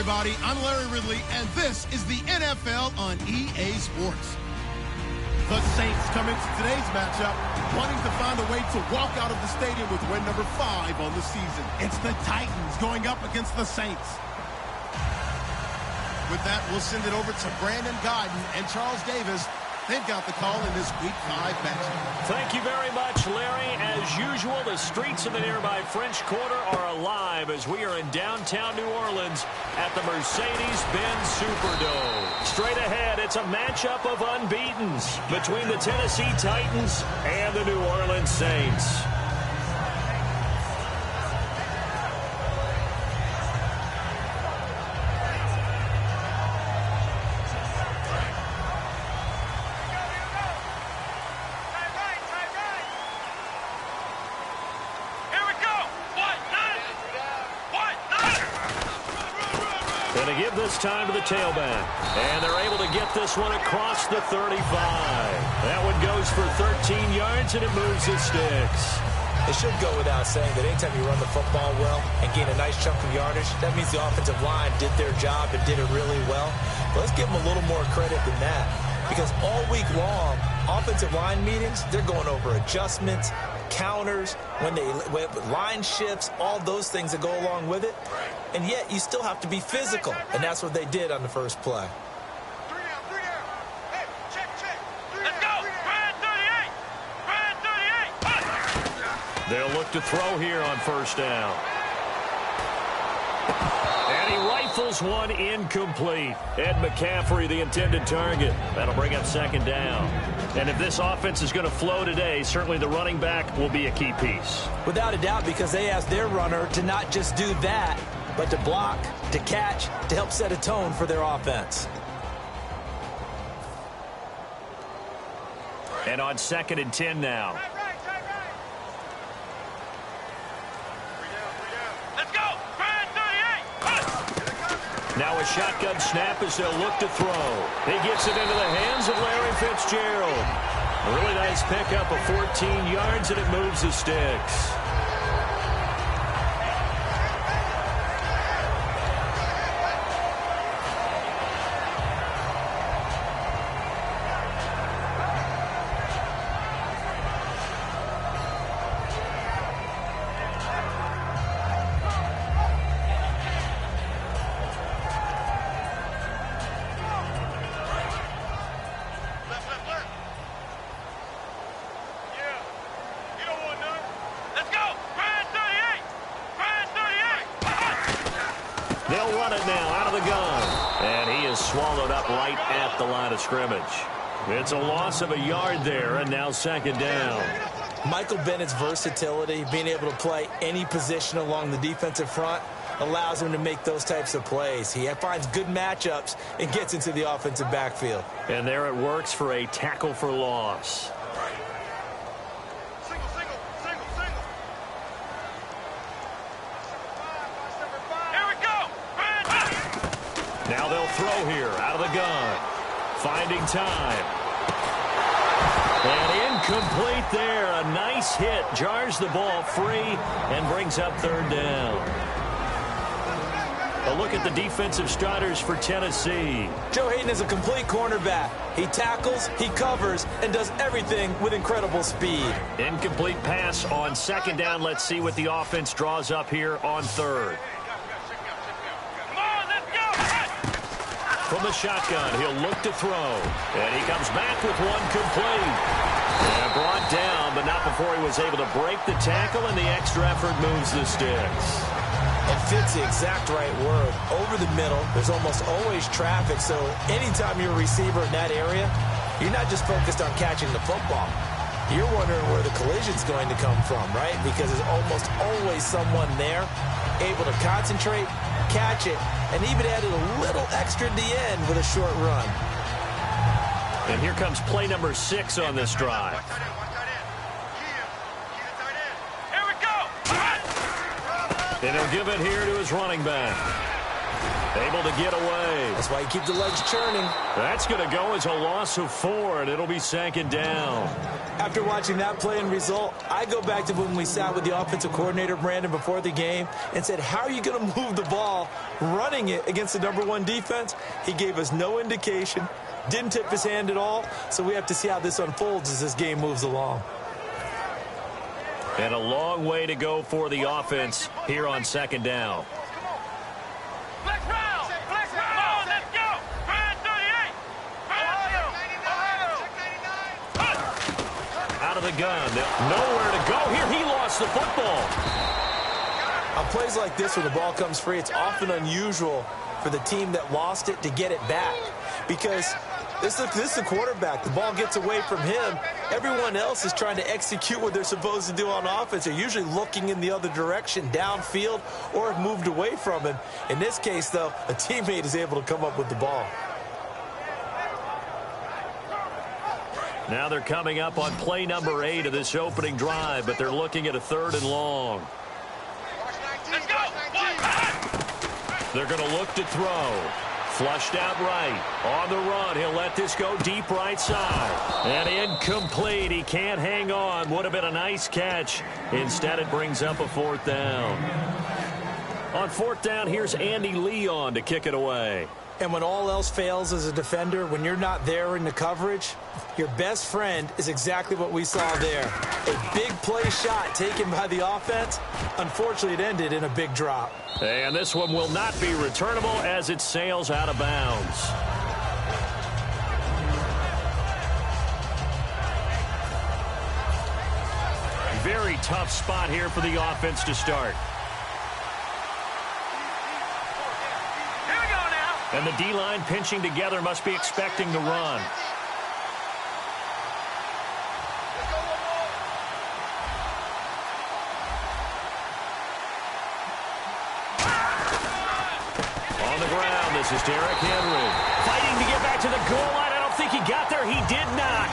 everybody. I'm Larry Ridley, and this is the NFL on EA Sports. The Saints come into today's matchup wanting to find a way to walk out of the stadium with win number 5 on the season. It's the Titans going up against the Saints. With that, we'll send it over to Brandon Godden and Charles Davis. They've got the call in this Week 5 matchup. Thank you very much, Larry. As usual, the streets of the nearby French Quarter are alive as we are in downtown New Orleans at the Mercedes-Benz Superdome. Straight ahead, it's a matchup of unbeatens between the Tennessee Titans and the New Orleans Saints. Going to give this time to the tailback. And they're able to get this one across the 35. That one goes for 13 yards, and it moves the sticks. It should go without saying that anytime you run the football well and gain a nice chunk of yardage, that means the offensive line did their job and did it really well. But let's give them a little more credit than that. Because all week long, offensive line meetings, they're going over adjustments, counters, when line shifts, all those things that go along with it. And yet you still have to be physical, and that's what they did on the first play. Hey, check. Let's go. Brad 38. Brad 38. They'll look to throw here on first down. And he rifles one incomplete. Ed McCaffrey, the intended target. That'll bring up second down. And if this offense is going to flow today, certainly the running back will be a key piece. Without a doubt, because they asked their runner to not just do that, but to block, to catch, to help set a tone for their offense. And on 2nd and 10 now. Let's go. Brad 38. Now a shotgun snap as they'll look to throw. He gets it into the hands of Larry Fitzgerald. A really nice pickup of 14 yards, and it moves the sticks. They'll run it now out of the gun. And he is swallowed up right at the line of scrimmage. It's a loss of a yard there, and now second down. Michael Bennett's versatility, being able to play any position along the defensive front, allows him to make those types of plays. He finds good matchups and gets into the offensive backfield. And there it works for a tackle for loss. Here we go. Now they'll throw here out of the gun. Finding time. And incomplete there. A nice hit. Jars the ball free and brings up third down. A look at the defensive starters for Tennessee. Joe Hayden is a complete cornerback. He tackles, he covers, and does everything with incredible speed. Incomplete pass on second down. Let's see what the offense draws up here on third. Come on, let's go. From the shotgun, he'll look to throw. And he comes back with one complete. And brought down, but not before he was able to break the tackle, and the extra effort moves the sticks. It fits the exact right word. Over the middle, there's almost always traffic, so anytime you're a receiver in that area, you're not just focused on catching the football. You're wondering where the collision's going to come from, right? Because there's almost always someone there able to concentrate, catch it, and even added a little extra at the end with a short run. And here comes play number 6 on this drive. And he'll give it here to his running back. Able to get away. That's why you keep the legs churning. That's going to go as a loss of 4, and it'll be second down. After watching that play and result, I go back to when we sat with the offensive coordinator, Brandon, before the game and said, how are you going to move the ball running it against the #1 defense? He gave us no indication, didn't tip his hand at all, so we have to see how this unfolds as this game moves along. And a long way to go for the offense here on second down. Flex round. Flex round. Come on, let's go. Brand 38. Out of the gun. Nowhere to go here. He lost the football. On plays like this where the ball comes free, it's often unusual for the team that lost it to get it back. Because this is the quarterback. The ball gets away from him. Everyone else is trying to execute what they're supposed to do on offense. They're usually looking in the other direction, downfield, or have moved away from him. In this case, though, a teammate is able to come up with the ball. Now they're coming up on play number 8 of this opening drive, but they're looking at a 3rd and long. Let's go. They're going to look to throw. Flushed out right. On the run, he'll let this go deep right side. And incomplete. He can't hang on. Would have been a nice catch. Instead, it brings up a 4th down. On 4th down, here's Andy Leon to kick it away. And when all else fails as a defender, when you're not there in the coverage, your best friend is exactly what we saw there. A big play shot taken by the offense. Unfortunately, it ended in a big drop. And this one will not be returnable as it sails out of bounds. Very tough spot here for the offense to start. Here we go now. And the D-line pinching together must be expecting the run. On the ground, this is Derrick Henry. Fighting to get back to the goal line. I don't think he got there. He did not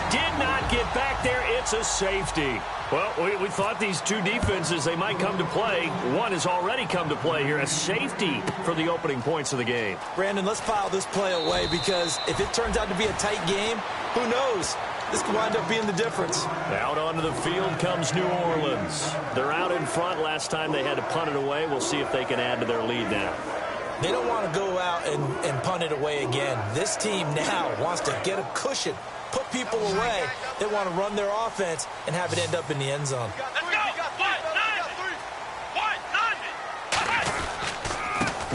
get back there. It's a safety. Well, we thought these two defenses, they might come to play. One has already come to play here. A safety for the opening points of the game. Brandon, let's file this play away because if it turns out to be a tight game, who knows? This could wind up being the difference. Out onto the field comes New Orleans. They're out in front. Last time they had to punt it away. We'll see if they can add to their lead now. They don't want to go out and punt it away again. This team now wants to get a cushion, put people away. They want to run their offense and have it end up in the end zone. Let's go.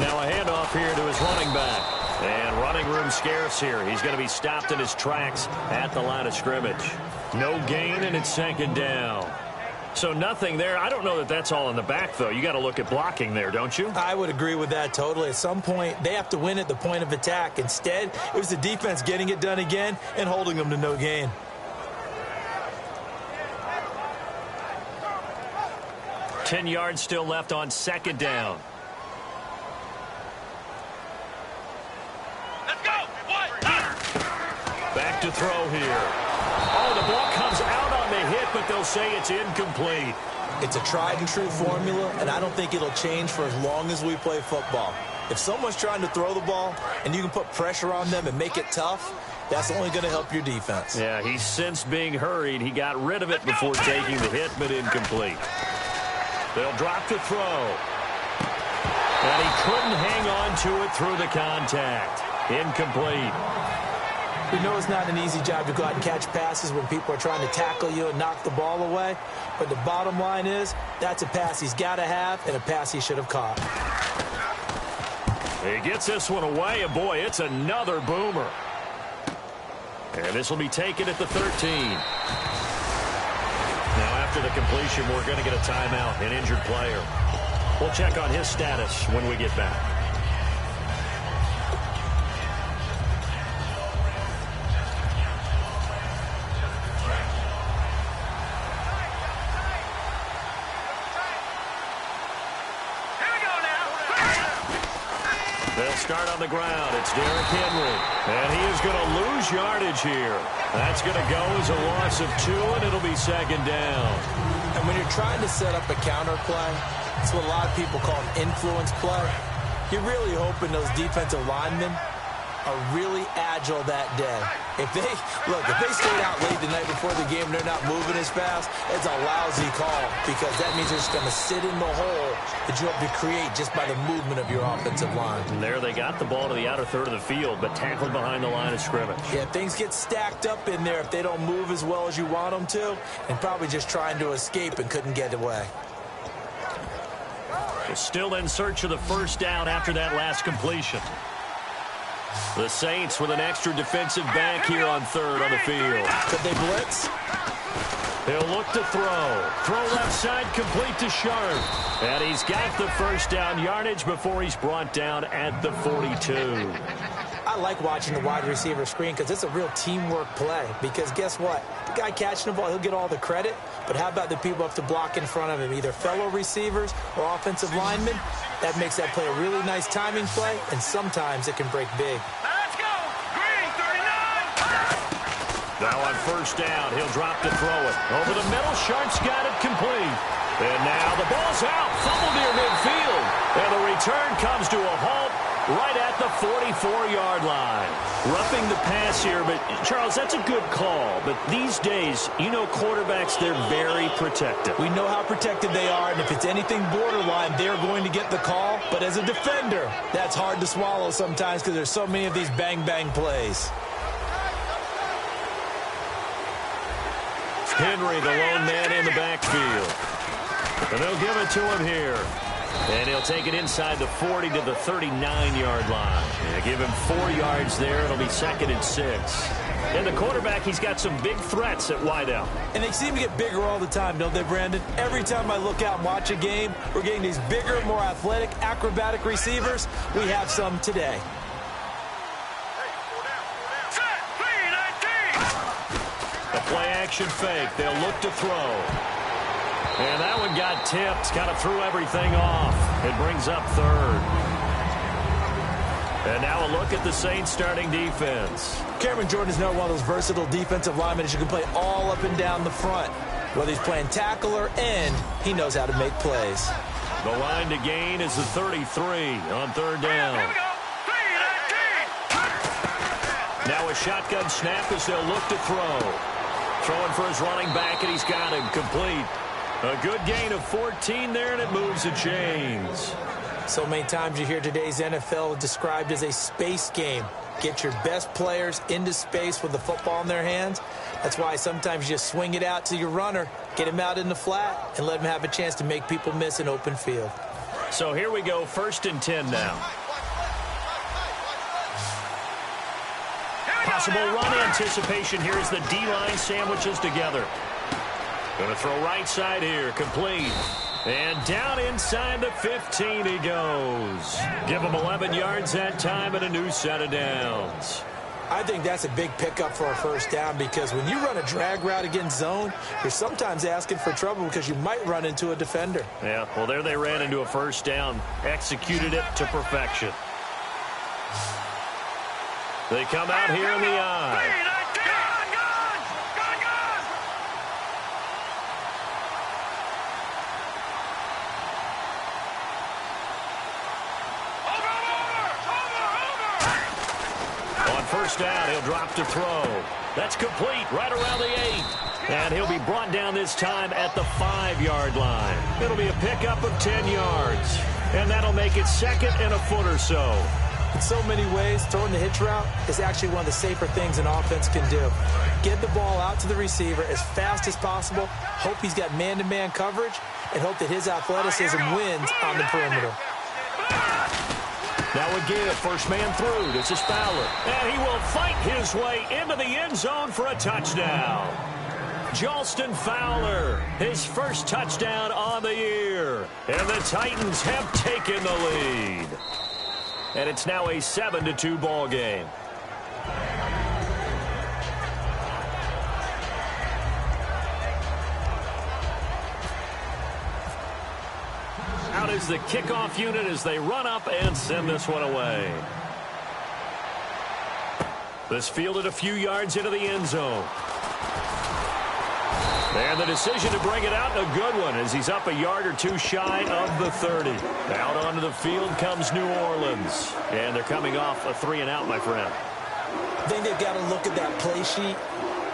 Now a handoff here to his running back. And running room scarce here. He's going to be stopped in his tracks at the line of scrimmage. No gain, and it's second down. So nothing there. I don't know that that's all in the back, though. You got to look at blocking there, don't you? I would agree with that totally. At some point, they have to win at the point of attack. Instead, it was the defense getting it done again and holding them to no gain. Ten yards still left on second down. Let's go. Back to throw here. Oh, the ball comes out on the hit, but they'll say it's incomplete. It's a tried-and-true formula, and I don't think it'll change for as long as we play football. If someone's trying to throw the ball and you can put pressure on them and make it tough, that's only going to help your defense. Yeah, he's since being hurried. He got rid of it before taking the hit, but incomplete. They'll drop the throw. And he couldn't hang on to it through the contact. Incomplete. We know it's not an easy job to go out and catch passes when people are trying to tackle you and knock the ball away. But the bottom line is, that's a pass he's got to have and a pass he should have caught. He gets this one away, and boy, it's another boomer. And this will be taken at the 13. Now, after the completion, we're going to get a timeout, an injured player. We'll check on his status when we get back. They'll start on the ground. It's Derrick Henry. And he is going to lose yardage here. That's going to go as a loss of 2, and it'll be second down. And when you're trying to set up a counter play, it's what a lot of people call an influence play. You're really hoping those defensive linemen are really agile that day. If they stayed out late the night before the game and they're not moving as fast, it's a lousy call because that means they're just going to sit in the hole that you hope to create just by the movement of your offensive line. And there they got the ball to the outer third of the field, but tackled behind the line of scrimmage. Yeah, things get stacked up in there if they don't move as well as you want them to, and probably just trying to escape and couldn't get away. Still in search of the first down after that last completion. The Saints with an extra defensive back here on third on the field. Could they blitz? He'll look to throw. Throw left side, complete to Sharp. And he's got the first down yardage before he's brought down at the 42. I like watching the wide receiver screen because it's a real teamwork play. Because guess what? The guy catching the ball, he'll get all the credit. But how about the people up to block in front of him, either fellow receivers or offensive linemen? That makes that play a really nice timing play, and sometimes it can break big. Let's go. Green, 39. Now on first down, he'll drop to throw it. Over the middle, Sharp's got it complete. And now the ball's out. Fumble near midfield. And the return comes to a halt right at the 44-yard line. Roughing the pass here, but, Charles, that's a good call. But these days, you know quarterbacks, they're very protective. We know how protected they are, and if it's anything borderline, they're going to get the call. But as a defender, that's hard to swallow sometimes because there's so many of these bang-bang plays. Henry, the lone man in the backfield. And they'll give it to him here. And he'll take it inside the 40 to the 39-yard line. Yeah, give him 4 yards there. It'll be second and 6. And the quarterback, he's got some big threats at wideout. And they seem to get bigger all the time, don't they, Brandon? Every time I look out and watch a game, we're getting these bigger, more athletic, acrobatic receivers. We have some today. The play-action fake. They'll look to throw. And that one got tipped. Kind of threw everything off. It brings up third. And now a look at the Saints starting defense. Cameron Jordan is now one of those versatile defensive linemen who can play all up and down the front. Whether he's playing tackle or end, he knows how to make plays. The line to gain is the 33 on third down. Now a shotgun snap as they'll look to throw. Throwing for his running back, and he's got him complete. A good gain of 14 there, and it moves the chains. So many times you hear today's NFL described as a space game. Get your best players into space with the football in their hands. That's why sometimes you just swing it out to your runner, get him out in the flat, and let him have a chance to make people miss an open field. So here we go, 1st and 10 now. Possible run anticipation here as the D-line sandwiches together. Going to throw right side here. Complete. And down inside the 15 he goes. Give him 11 yards that time and a new set of downs. I think that's a big pickup for a first down because when you run a drag route against zone, you're sometimes asking for trouble because you might run into a defender. Yeah, well, there they ran into a first down. Executed it to perfection. They come out here in the eye. First down, he'll drop to throw. That's complete right around the 8. And he'll be brought down this time at the 5-yard line. It'll be a pickup of 10 yards. And that'll make it second and a foot or so. In so many ways, throwing the hitch route is actually one of the safer things an offense can do. Get the ball out to the receiver as fast as possible, hope he's got man-to-man coverage, and hope that his athleticism wins on the perimeter. Now a give, first man through. This is Fowler. And he will fight his way into the end zone for a touchdown. Jalston Fowler, his first touchdown on the year. And the Titans have taken the lead. And it's now a 7-2 ball game. Out is the kickoff unit as they run up and send this one away. This fielded a few yards into the end zone. And the decision to bring it out, a good one, as he's up a yard or two shy of the 30. Out onto the field comes New Orleans. And they're coming off a 3-and-out, my friend. I think they've got to look at that play sheet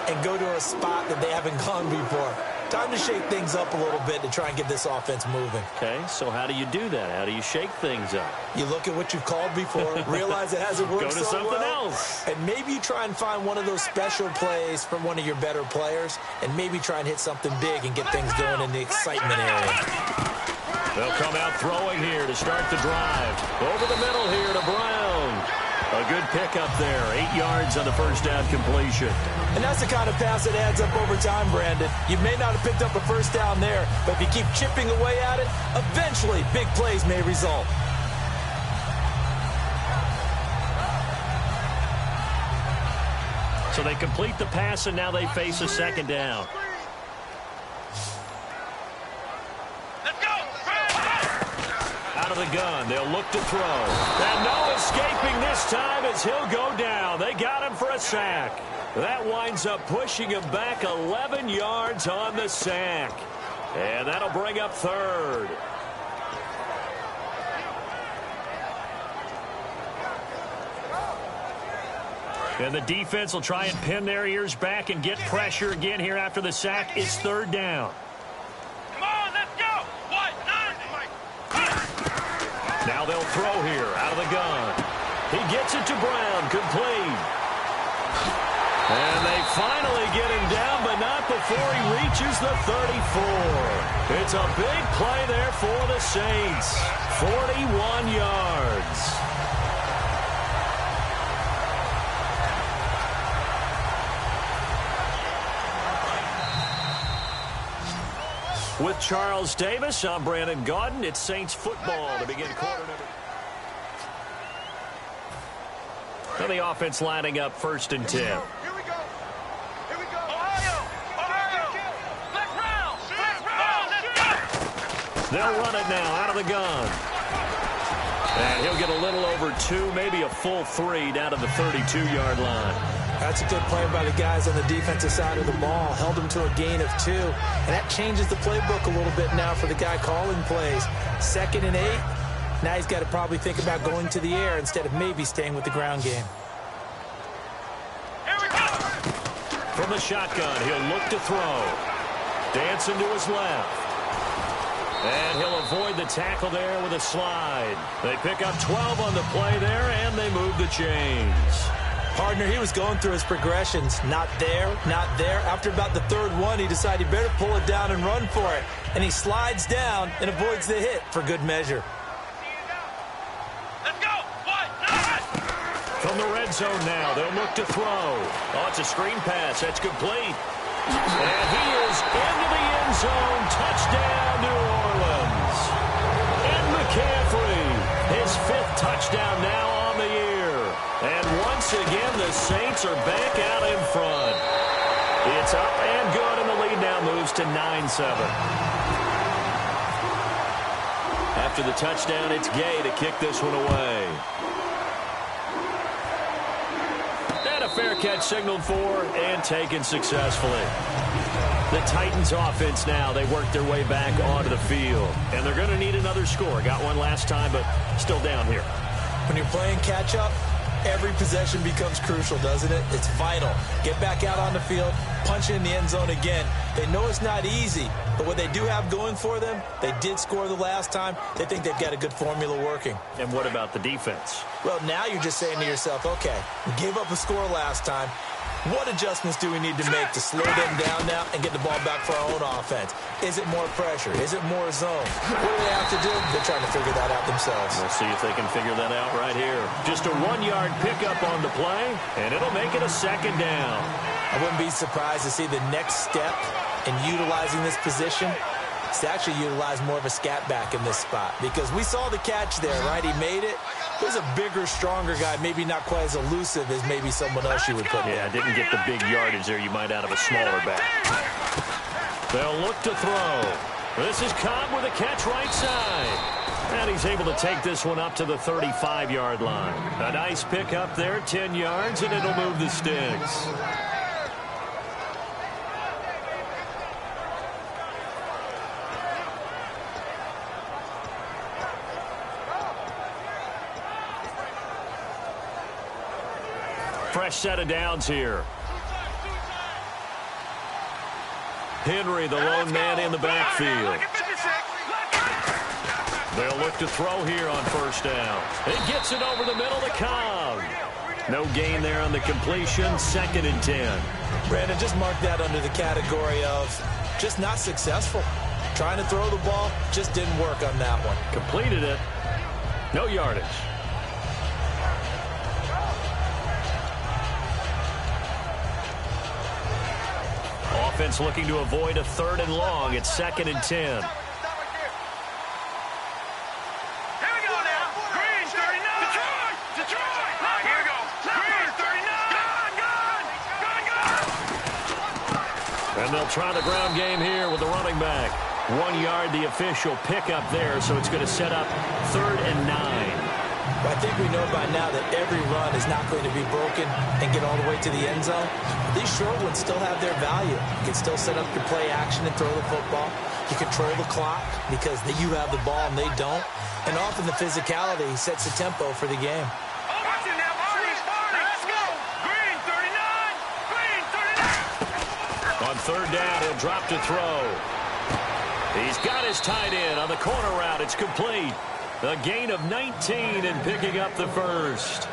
and go to a spot that they haven't gone before. Time to shake things up a little bit to try and get this offense moving. Okay, so how do you do that? How do you shake things up? You look at what you've called before, realize it hasn't worked Go to so something well, else. and maybe you try and find one of those special plays from one of your better players, and maybe try and hit something big and get things going in the excitement area. They'll come out throwing here to start the drive. Over the middle here to Brown. A good pickup there. 8 yards on the first down completion. And that's the kind of pass that adds up over time, Brandon. You may not have picked up a first down there, but if you keep chipping away at it, eventually big plays may result. So they complete the pass, and now they face a second down. Out of the gun, they'll look to throw. And no escaping this time as he'll go down. They got him for a sack. That winds up pushing him back 11 yards on the sack. And that'll bring up third. And the defense will try and pin their ears back and get pressure again here after the sack. It's third down. Come on, let's go. Now they'll throw here out of the gun. He gets it to Brown, complete. And they finally get him down, but not before he reaches the 34. It's a big play there for the Saints. 41 yards. With Charles Davis, I'm Brandon Gaudin. It's Saints football to begin quarter number. And the offense lining up 1st and 10. Here we go. Here we go. Ohio. Let's round. They'll run it now out of the gun. And he'll get a little over 2, maybe a full 3 down to the 32-yard line. That's a good play by the guys on the defensive side of the ball. Held them to a gain of 2. And that changes the playbook a little bit now for the guy calling plays. 2nd and 8. Now he's got to probably think about going to the air instead of maybe staying with the ground game. Here we go. From the shotgun, he'll look to throw. Dancing to his left. And he'll avoid the tackle there with a slide. They pick up 12 on the play there, and they move the chains. Partner, he was going through his progressions. Not there, not there. After about the 3rd one, he decided he better pull it down and run for it. And he slides down and avoids the hit for good measure. Let's go. From the red zone now, they'll look to throw. Oh, it's a screen pass. That's complete. And he is into the end zone. Touchdown, New Orleans. And McCaffrey, his 5th touchdown now on the year. And once again, the Saints are back out in front. It's up and good, and the lead now moves to 9-7. After the touchdown, it's Gay to kick this one away. And a fair catch signaled for and taken successfully. The Titans offense now, they work their way back onto the field. And they're going to need another score. Got one last time, but still down here. When you're playing catch-up, every possession becomes crucial, doesn't it? It's vital. Get back out on the field, punch it in the end zone again. They know it's not easy, but what they do have going for them, they did score the last time. They think they've got a good formula working. And what about the defense? Well, now you're just saying to yourself, okay, we gave up a score last time. What adjustments do we need to make to slow them down now and get the ball back for our own offense? Is it more pressure? Is it more zone? What do they have to do? They're trying to figure that out themselves. We'll see if they can figure that out right here. Just a 1-yard pickup on the play, and it'll make it a 2nd down. I wouldn't be surprised to see the next step in utilizing this position is to actually utilize more of a scat back in this spot, because we saw the catch there, right? He made it. He was a bigger, stronger guy, maybe not quite as elusive as maybe someone else you would put in. Yeah, didn't get the big yardage there you might out of a smaller back. They'll look to throw. This is Cobb with a catch right side. And he's able to take this one up to the 35-yard line. A nice pick up there, 10 yards, and it'll move the sticks. Fresh set of downs here. Henry, the lone man in the backfield. They'll look to throw here on 1st down. It gets it over the middle to Cobb. No gain there on the completion. 2nd and 10. Brandon, just mark that under the category of just not successful. Trying to throw the ball, just didn't work on that one. Completed it. No yardage. Offense looking to avoid a 3rd and long. It's 2nd and 10. Here we go now. Green, 39. Detroit. Here we go. Green, 39. Gun. And they'll try the ground game here with the running back. 1 yard, the official pickup there, so it's going to set up 3rd and 9. I think we know by now that every run is not going to be broken and get all the way to the end zone. These short ones still have their value. You can still set up your play action and throw the football. You control the clock because you have the ball and they don't. And often the physicality sets the tempo for the game. Watch it now, let's go. Green, 39. Green, 39. On 3rd down, he'll drop to throw. He's got his tight end on the corner route. It's complete. A gain of 19 and picking up the 1st.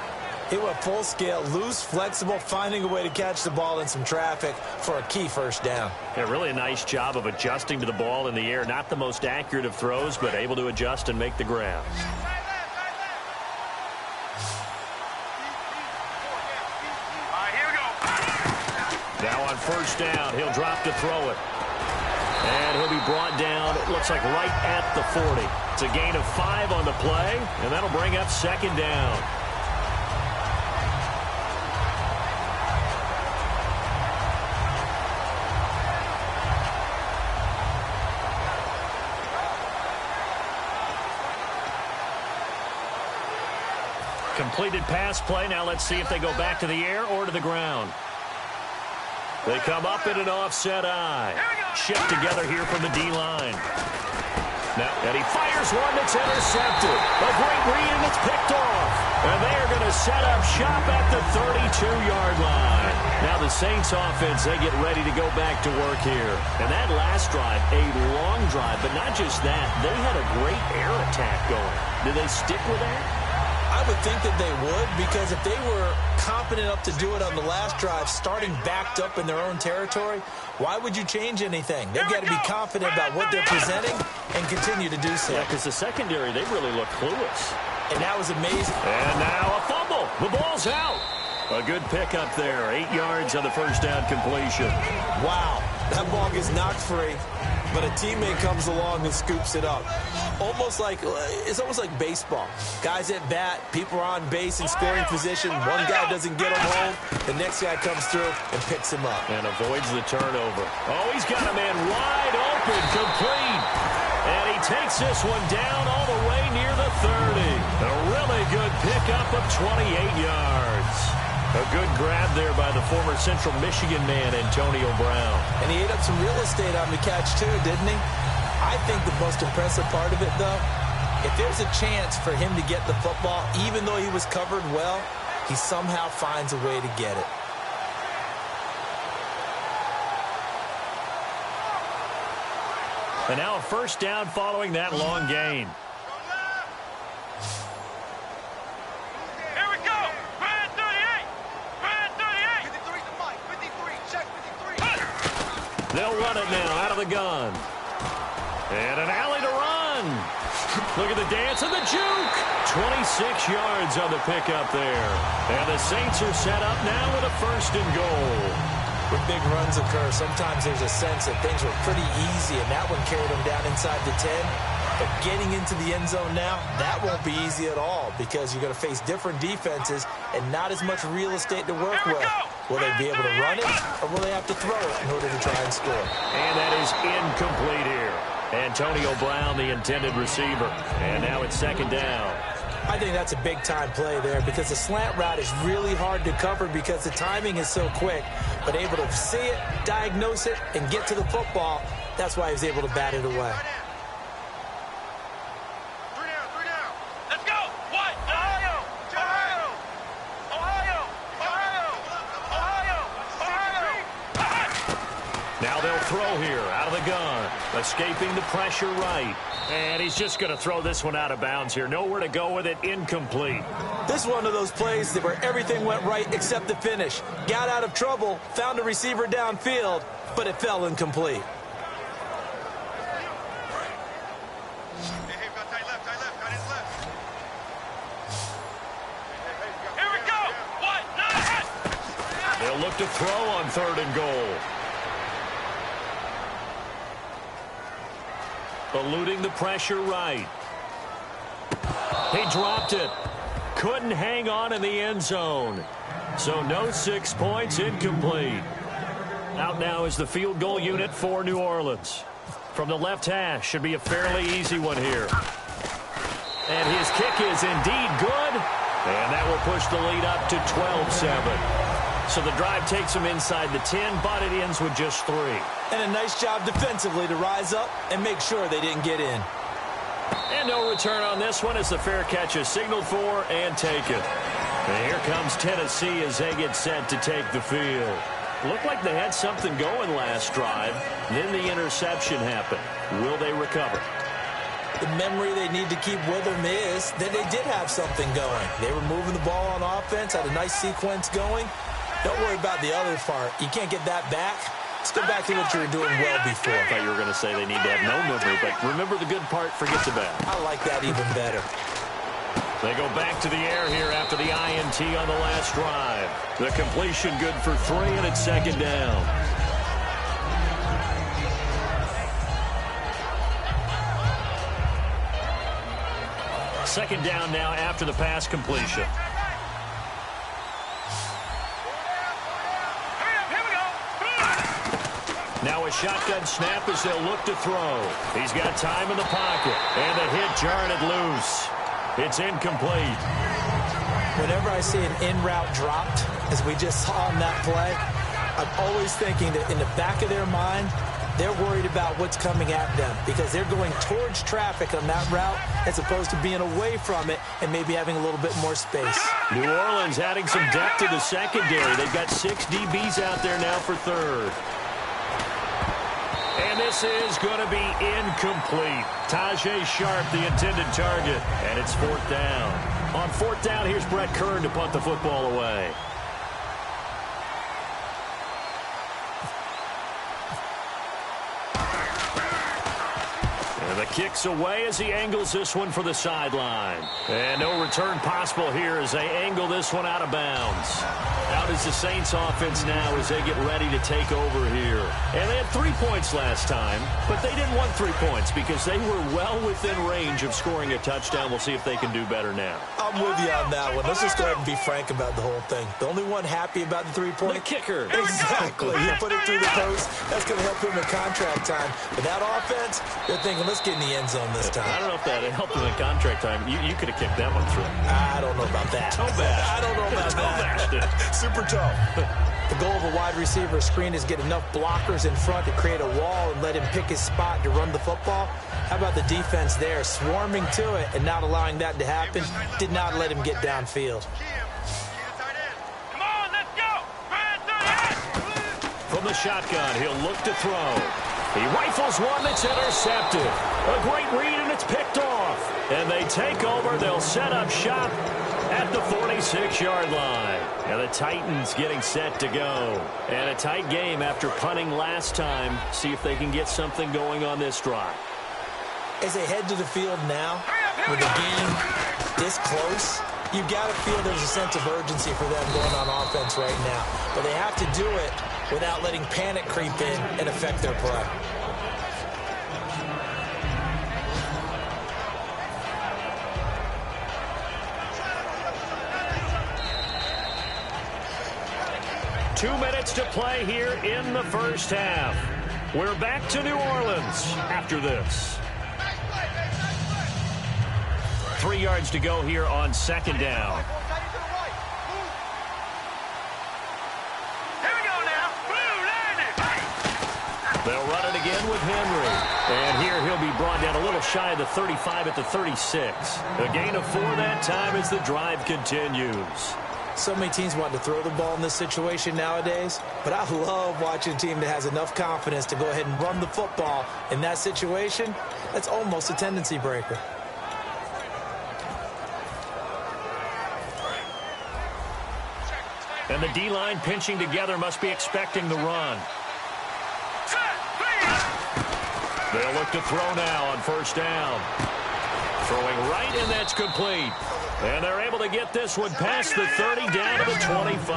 He went full scale, loose, flexible, finding a way to catch the ball in some traffic for a key 1st down. Yeah, really a nice job of adjusting to the ball in the air. Not the most accurate of throws, but able to adjust and make the grab. Here we go. Now on 1st down, he'll drop to throw it. And he'll be brought down, it looks like right at the 40. It's a gain of 5 on the play, and that'll bring up 2nd down. Completed pass play. Now let's see if they go back to the air or to the ground. They come up in an offset eye. Shift together here from the D-line. Now, and he fires one that's intercepted. A great read, and it's picked off. And they are going to set up shop at the 32-yard line. Now the Saints offense, they get ready to go back to work here. And that last drive, a long drive, but not just that. They had a great air attack going. Did they stick with that? I would think that they would, because if they were competent enough to do it on the last drive, starting backed up in their own territory, why would you change anything? They've got to be confident about what they're presenting and continue to do so. Yeah, because the secondary, they really look clueless. And that was amazing. And now a fumble. The ball's out. A good pickup there. 8 yards on the first down completion. Wow, that ball gets knocked free, but a teammate comes along and scoops it up. It's almost like baseball. Guys at bat, people are on base in scoring position. One guy doesn't get him home. The next guy comes through and picks him up. And avoids the turnover. Oh, he's got a man wide open, complete. And he takes this one down all the way near the 30. A really good pickup of 28 yards. A good grab there by the former Central Michigan man, Antonio Brown. And he ate up some real estate on the catch, too, didn't he? I think the most impressive part of it, though, if there's a chance for him to get the football, even though he was covered well, he somehow finds a way to get it. And now a first down following that long gain. Here we go. Brand 38. Brand 38. 53, check 53. They'll run it now out of the gun. And an alley to run. Look at the dance and the juke. 26 yards on the pickup there. And the Saints are set up now with a first and goal. When big runs occur, sometimes there's a sense that things were pretty easy, and that one carried them down inside the 10. But getting into the end zone now, that won't be easy at all because you're going to face different defenses and not as much real estate to work with. Will they be able to run it, or will they have to throw it in order to try and score? And that is incomplete here. Antonio Brown, the intended receiver. And now it's second down. I think that's a big-time play there because the slant route is really hard to cover because the timing is so quick. But able to see it, diagnose it, and get to the football, that's why he was able to bat it away. 3 down. Let's go. What? Ohio. Ohio. Ohio. Ohio. Ohio. Ohio. Now they'll throw here out of the gun. Escaping the pressure right. And he's just going to throw this one out of bounds here. Nowhere to go with it. Incomplete. This is one of those plays where everything went right except the finish. Got out of trouble, found a receiver downfield, but it fell incomplete. Hey, got tight left. Got his left. Here we go. What? Nice. They'll look to throw on third and goal. Eluding the pressure right. He dropped it. Couldn't hang on in the end zone. So no 6 points, incomplete. Out now is the field goal unit for New Orleans. From the left hash, should be a fairly easy one here. And his kick is indeed good. And that will push the lead up to 12-7. So the drive takes him inside the 10, but it ends with just 3. And a nice job defensively to rise up and make sure they didn't get in. And no return on this one as the fair catch is signaled for and taken. And here comes Tennessee as they get set to take the field. Looked like they had something going last drive. Then the interception happened. Will they recover? The memory they need to keep with them is that they did have something going. They were moving the ball on offense, had a nice sequence going. Don't worry about the other part. You can't get that back. Let's go back to what you were doing well before. I thought you were going to say they need to have no memory, but remember the good part, forget the bad. I like that even better. They go back to the air here after the INT on the last drive. The completion good for 3, and it's second down. Second down now after the pass completion. Now a shotgun snap as they'll look to throw. He's got time in the pocket. And the hit jarred it loose. It's incomplete. Whenever I see an in-route dropped, as we just saw on that play, I'm always thinking that in the back of their mind, they're worried about what's coming at them because they're going towards traffic on that route as opposed to being away from it and maybe having a little bit more space. New Orleans adding some depth to the secondary. They've got 6 DBs out there now for third. And this is going to be incomplete. Tajay Sharp, the intended target, and it's fourth down. On fourth down, here's Brett Kern to punt the football away. And And the kick's away as he angles this one for the sideline. And no return possible here as they angle this one out of bounds. Out is the Saints offense now as they get ready to take over here. And they had 3 points last time, but they didn't want 3 points because they were well within range of scoring a touchdown. We'll see if they can do better now. I'm with you on that one. Let's just go ahead and be frank about the whole thing. The only one happy about the 3-point? The kicker. Exactly. He put it through the post. That's going to help him in contract time. But that offense, they're thinking, let's get in the end zone this time. I don't know if that helped him in contract time. You could have kicked that one through. I don't know about that. I don't know about that. Super tough. The goal of a wide receiver screen is get enough blockers in front to create a wall and let him pick his spot to run the football. How about the defense there, swarming to it and not allowing that to happen? Did not let him get downfield. Come on, let's go. From the shotgun, he'll look to throw. He rifles one that's intercepted. A great read, and it's picked off. And they take over. They'll set up shop at the 46-yard line. And the Titans getting set to go. And a tight game after punting last time. See if they can get something going on this drive. As they head to the field now, with the game this close, you've got to feel there's a sense of urgency for them going on offense right now. But they have to do it without letting panic creep in and affect their play. Two minutes to play here in the first half. We're back to New Orleans after this. 3 yards to go here on second down. Here we go now. They'll run it again with Henry. And here he'll be brought down a little shy of the 35 at the 36. A gain of 4 that time as the drive continues. So many teams want to throw the ball in this situation nowadays, but I love watching a team that has enough confidence to go ahead and run the football in that situation. That's almost a tendency breaker. And the D-line pinching together must be expecting the run. They'll look to throw now on first down. Throwing right, and that's complete. And they're able to get this one past the 30 down to the 25.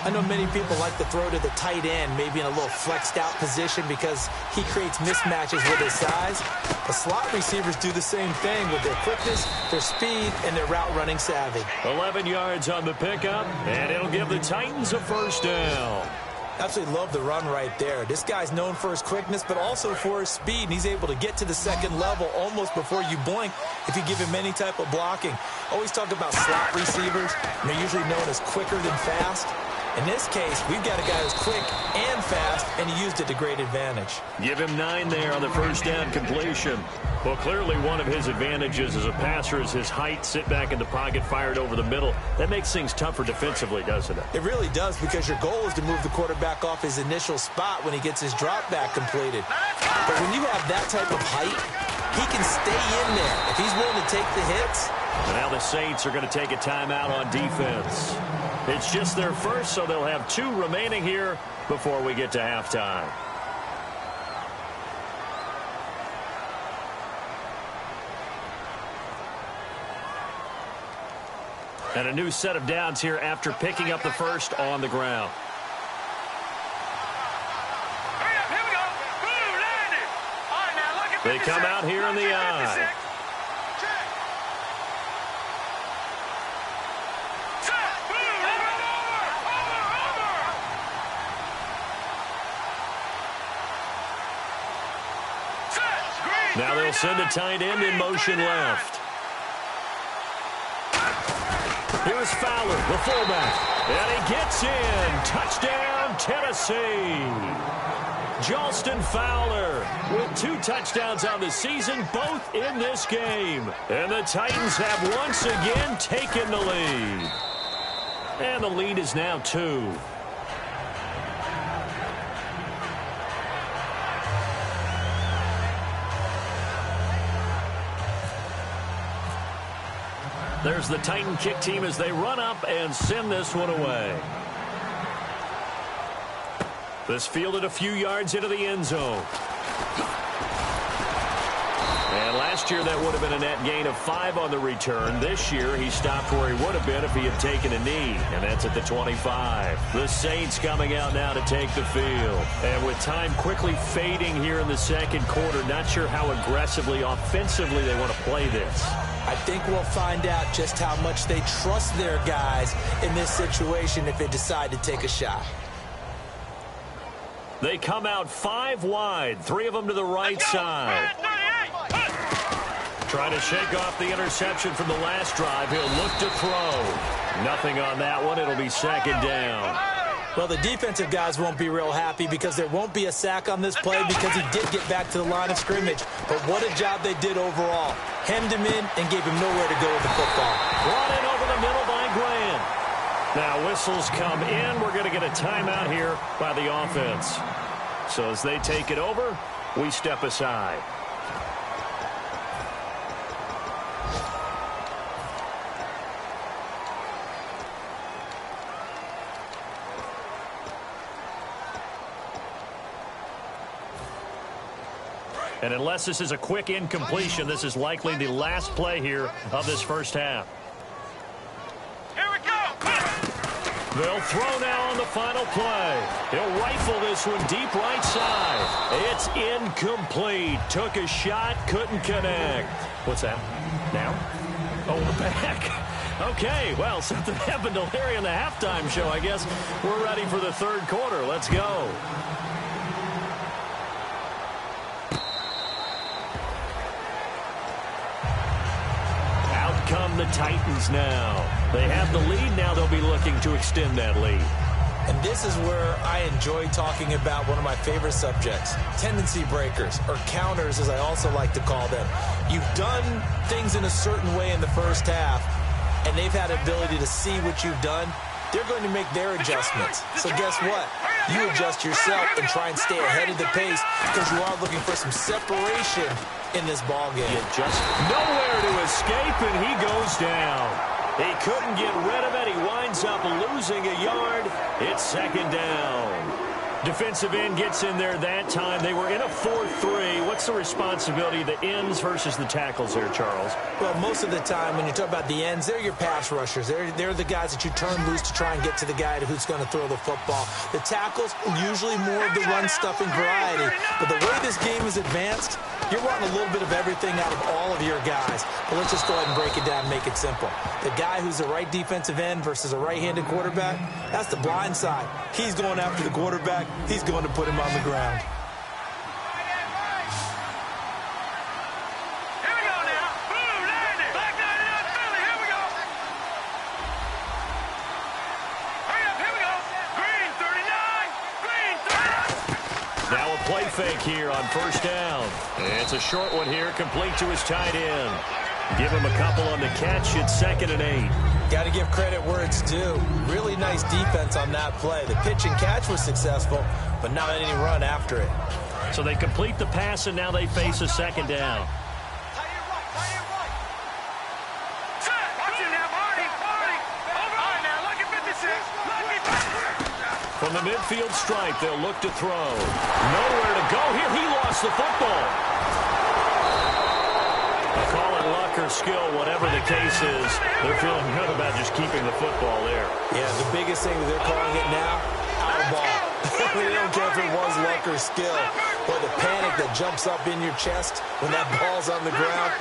I know many people like to throw to the tight end, maybe in a little flexed out position because he creates mismatches with his size. The slot receivers do the same thing with their quickness, their speed, and their route running savvy. 11 yards on the pickup, and it'll give the Titans a first down. Absolutely love the run right there. This guy's known for his quickness, but also for his speed, and he's able to get to the second level almost before you blink if you give him any type of blocking. Always talk about slot receivers, and they're usually known as quicker than fast. In this case, we've got a guy who's quick and fast, and he used it to great advantage. Give him 9 there on the first down completion. Well, clearly one of his advantages as a passer is his height, sit back in the pocket, fired over the middle. That makes things tougher defensively, doesn't it? It really does, because your goal is to move the quarterback off his initial spot when he gets his drop back completed. But when you have that type of height, he can stay in there if he's willing to take the hits. And now the Saints are going to take a timeout on defense. It's just their first, so they'll have 2 remaining here before we get to halftime. And a new set of downs here after picking up the first on the ground. Hurry up, here we go. Boom, landed. All right, now look at They come out here in the eye. Now they'll send a tight end in motion left. Here's Fowler, the fullback. And he gets in. Touchdown, Tennessee. Jalston Fowler with 2 touchdowns on the season, both in this game. And the Titans have once again taken the lead. And the lead is now 2. There's the Titan kick team as they run up and send this one away. This fielded a few yards into the end zone. And last year, that would have been a net gain of 5 on the return. This year, he stopped where he would have been if he had taken a knee, and that's at the 25. The Saints coming out now to take the field. And with time quickly fading here in the second quarter, not sure how aggressively, offensively they want to play this. I think we'll find out just how much they trust their guys in this situation if they decide to take a shot. They come out 5 wide, 3 of them to the right side. Trying to shake off the interception from the last drive. He'll look to throw. Nothing on that one. It'll be second down. Well, the defensive guys won't be real happy because there won't be a sack on this play because he did get back to the line of scrimmage. But what a job they did overall. Hemmed him in and gave him nowhere to go with the football. Brought in over the middle by Grant. Now whistles come in. We're going to get a timeout here by the offense. So as they take it over, we step aside. And unless this is a quick incompletion, this is likely the last play here of this first half. Here we go. They'll throw now on the final play. He'll rifle this one deep right side. It's incomplete. Took a shot, couldn't connect. What's that? Now? Oh, we're back. Okay, well, something happened to Larry in the halftime show, I guess. We're ready for the third quarter. Let's go. Come the Titans now. They have the lead. Now they'll be looking to extend that lead. And this is where I enjoy talking about one of my favorite subjects, tendency breakers, or counters as I also like to call them. You've done things in a certain way in the first half, and they've had ability to see what you've done. They're going to make their adjustments. So guess what? You adjust yourself and try and stay ahead of the pace because you are looking for some separation in this ball game. Just nowhere to escape, and he goes down. He couldn't get rid of it. He winds up losing a yard. It's second down. Defensive end gets in there that time. They were in a 4-3. What's the responsibility of the ends versus the tackles there, Charles? Well, most of the time when you talk about the ends, they're your pass rushers. They're the guys that you turn loose to try and get to the guy who's going to throw the football. The tackles, usually more of the run-stuffing variety. But the way this game is advanced, you're wanting a little bit of everything out of all of your guys. But let's just go ahead and break it down and make it simple. The guy who's the right defensive end versus a right-handed quarterback, that's the blind side. He's going after the quarterback. He's going to put him on the ground. Here we go now. Boom, landed. Back 99 Philly. Here we go. Hurry up. Here we go. Green 39. Green 39. Now a play fake here on first down. It's a short one here, complete to his tight end. Give him a couple on the catch. It's 2nd and 8. Got to give credit where it's due. Really nice defense on that play. The pitch and catch was successful, but not any run after it. So they complete the pass, and now they face a second down. From the midfield stripe, they'll look to throw. Nowhere to go here. He lost the football. Call it luck or skill, whatever the case is. They're feeling good about just keeping the football there. Yeah, the biggest thing that they're calling it now, our ball. They don't care if it was luck or skill. Or the panic that jumps up in your chest when that ball's on the ground.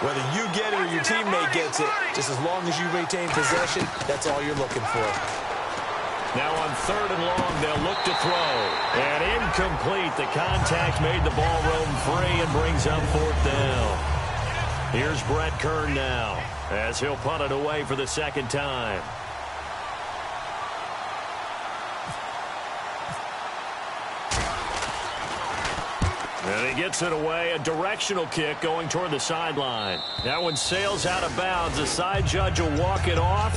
Whether you get it or your teammate gets it, just as long as you retain possession, that's all you're looking for. Now on 3rd and long, they'll look to throw. And incomplete. The contact made the ball roam free and brings up 4th down. Here's Brett Kern now as he'll punt it away for the second time. And he gets it away. A directional kick going toward the sideline. That one sails out of bounds. The side judge will walk it off.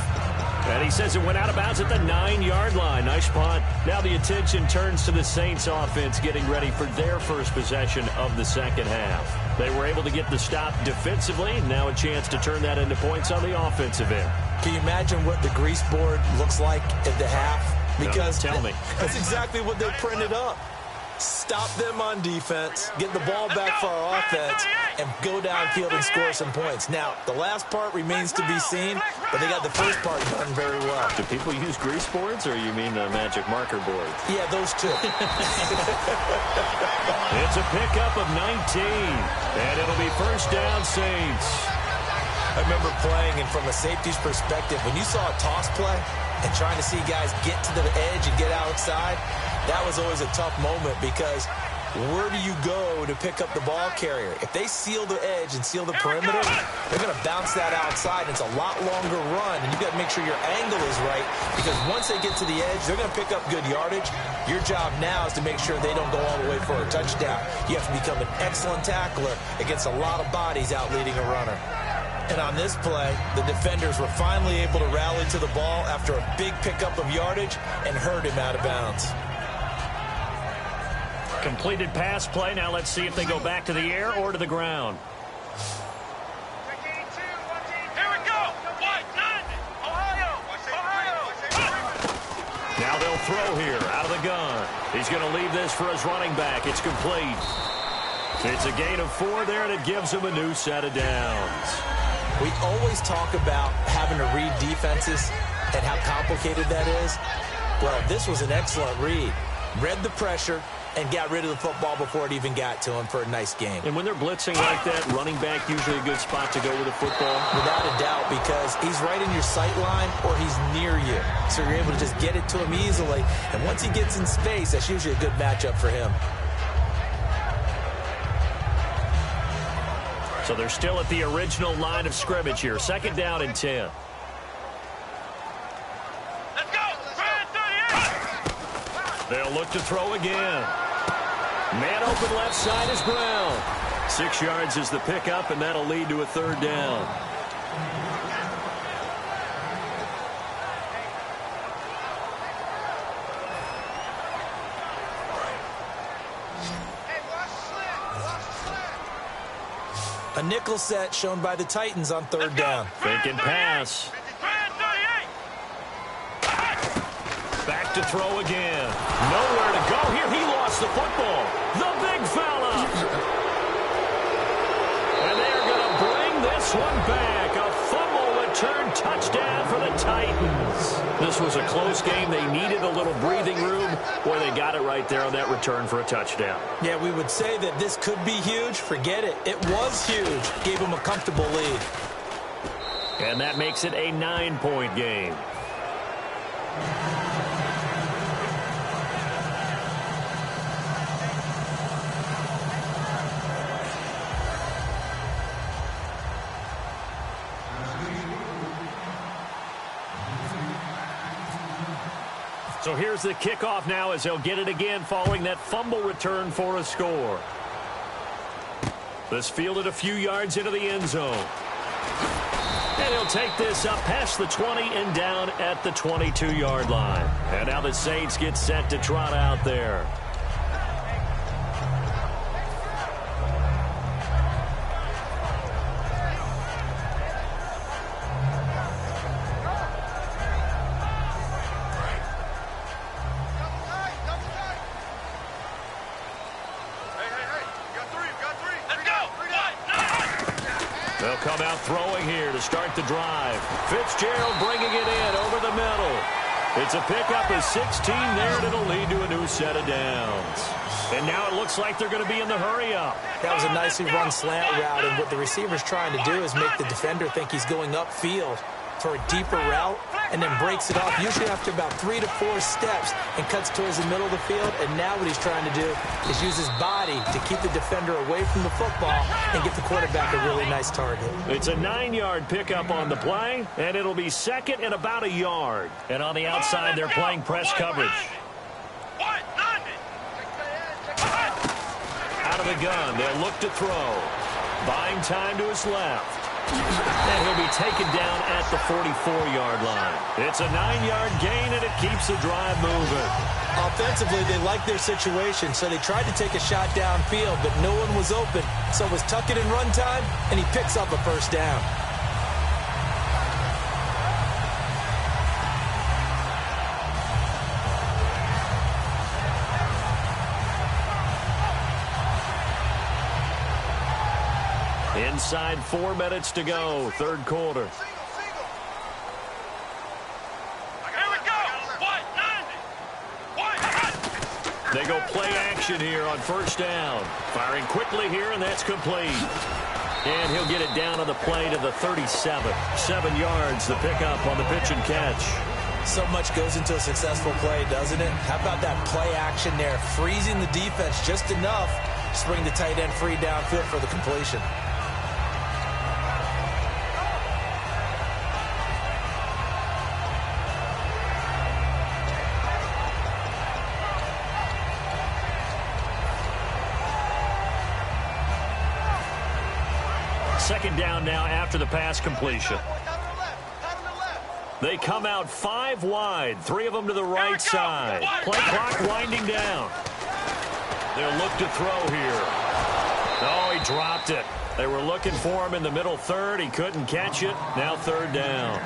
And he says it went out of bounds at the 9-yard line. Nice punt. Now the attention turns to the Saints offense getting ready for their first possession of the second half. They were able to get the stop defensively. Now a chance to turn that into points on the offensive end. Can you imagine what the grease board looks like at the half? Because no, tell me. That's exactly what they printed up. Stop them on defense, get the ball back for our offense, and go downfield and score some points. Now, the last part remains to be seen, but they got the first part done very well. Do people use grease boards, or you mean the magic marker board? Yeah, those two. It's a pickup of 19, and it'll be first down, Saints. I remember playing, and from a safety's perspective, when you saw a toss play and trying to see guys get to the edge and get outside, that was always a tough moment because where do you go to pick up the ball carrier? If they seal the edge and seal the perimeter, they're going to bounce that outside, and it's a lot longer run, and you've got to make sure your angle is right because once they get to the edge, they're going to pick up good yardage. Your job now is to make sure they don't go all the way for a touchdown. You have to become an excellent tackler against a lot of bodies out leading a runner. And on this play, the defenders were finally able to rally to the ball after a big pickup of yardage and hurt him out of bounds. Completed pass play. Now let's see if they go back to the air or to the ground. Here we go. Ohio. Now they'll throw here out of the gun. He's going to leave this for his running back. It's complete. It's a gain of 4 there, and it gives him a new set of downs. We always talk about having to read defenses and how complicated that is. Well, this was an excellent read. Read the pressure and got rid of the football before it even got to him for a nice game. And when they're blitzing like that, running back usually a good spot to go with the football? Without a doubt, because he's right in your sight line or he's near you. So you're able to just get it to him easily. And once he gets in space, that's usually a good matchup for him. So they're still at the original line of scrimmage here. Second down and 10. Let's go. They'll look to throw again. Man open left side is Brown. 6 yards is the pickup, and that'll lead to a third down. A nickel set shown by the Titans on third down. Thinking pass. Back to throw again. Nowhere to go here. He lost the football. The big fella. And they're going to bring this one back. A fumble return touchdown for the Titans. This was a close game. They needed a little breathing room. Boy, they got it right there on that return for a touchdown. Yeah, we would say that this could be huge. Forget it. It was huge. Gave them a comfortable lead. And that makes it a 9-point game. So here's the kickoff now as they'll get it again following that fumble return for a score. This fielded a few yards into the end zone. And he'll take this up past the 20 and down at the 22-yard line. And now the Saints get set to trot out there. They'll come out throwing here to start the drive. Fitzgerald bringing it in over the middle. It's a pickup of 16 there, and it'll lead to a new set of downs. And now it looks like they're going to be in the hurry-up. That was a nicely run slant route, and what the receiver's trying to do is make the defender think he's going upfield for a deeper route, and then breaks it off, usually after about 3 to 4 steps, and cuts towards the middle of the field. And now what he's trying to do is use his body to keep the defender away from the football and give the quarterback a really nice target. It's a 9-yard pickup on the play, and it'll be second and about a yard. And on the outside, they're playing press coverage. Out of the gun, they'll look to throw. Buying time to his left. And he'll be taken down at the 44-yard line. It's a 9-yard gain, and it keeps the drive moving. Offensively, they liked their situation, so they tried to take a shot downfield, but no one was open. So it was tuck it in run time, and he picks up a first down. inside 4 minutes to go, third quarter. They go play action here on first down. Firing quickly here, and that's complete. And he'll get it down on the play to the 37. 7 yards, the pickup on the pitch and catch. So much goes into a successful play, doesn't it? How about that play action there? Freezing the defense just enough to bring the tight end free downfield for the completion. Second down now after the pass completion. They come out 5 wide, 3 of them to the right side. Play clock winding down. They'll look to throw here. Oh, he dropped it. They were looking for him in the middle third. He couldn't catch it. Now third down.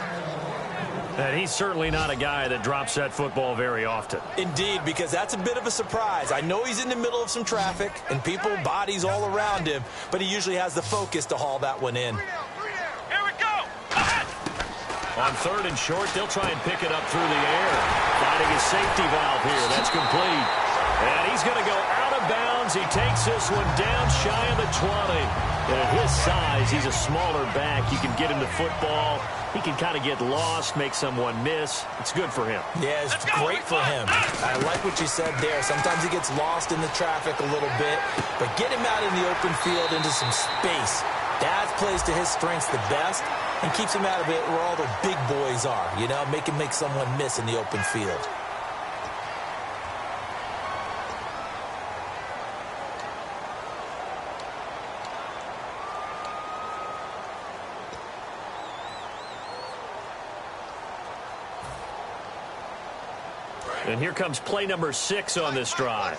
And he's certainly not a guy that drops that football very often. Indeed, because that's a bit of a surprise. I know he's in the middle of some traffic and people, bodies all around him, but he usually has the focus to haul that one in. Here we go. On third and short, they'll try and pick it up through the air. Finding his safety valve here. That's complete. And he's going to go out of bounds. He takes this one down shy of the 20. And at his size, he's a smaller back. You can get him to football. He can kind of get lost, make someone miss. It's good for him. Yeah, it's great for him. I like what you said there. Sometimes he gets lost in the traffic a little bit, but get him out in the open field into some space. That plays to his strengths the best and keeps him out of it where all the big boys are, you know, make him make someone miss in the open field. And here comes play number 6 on this drive.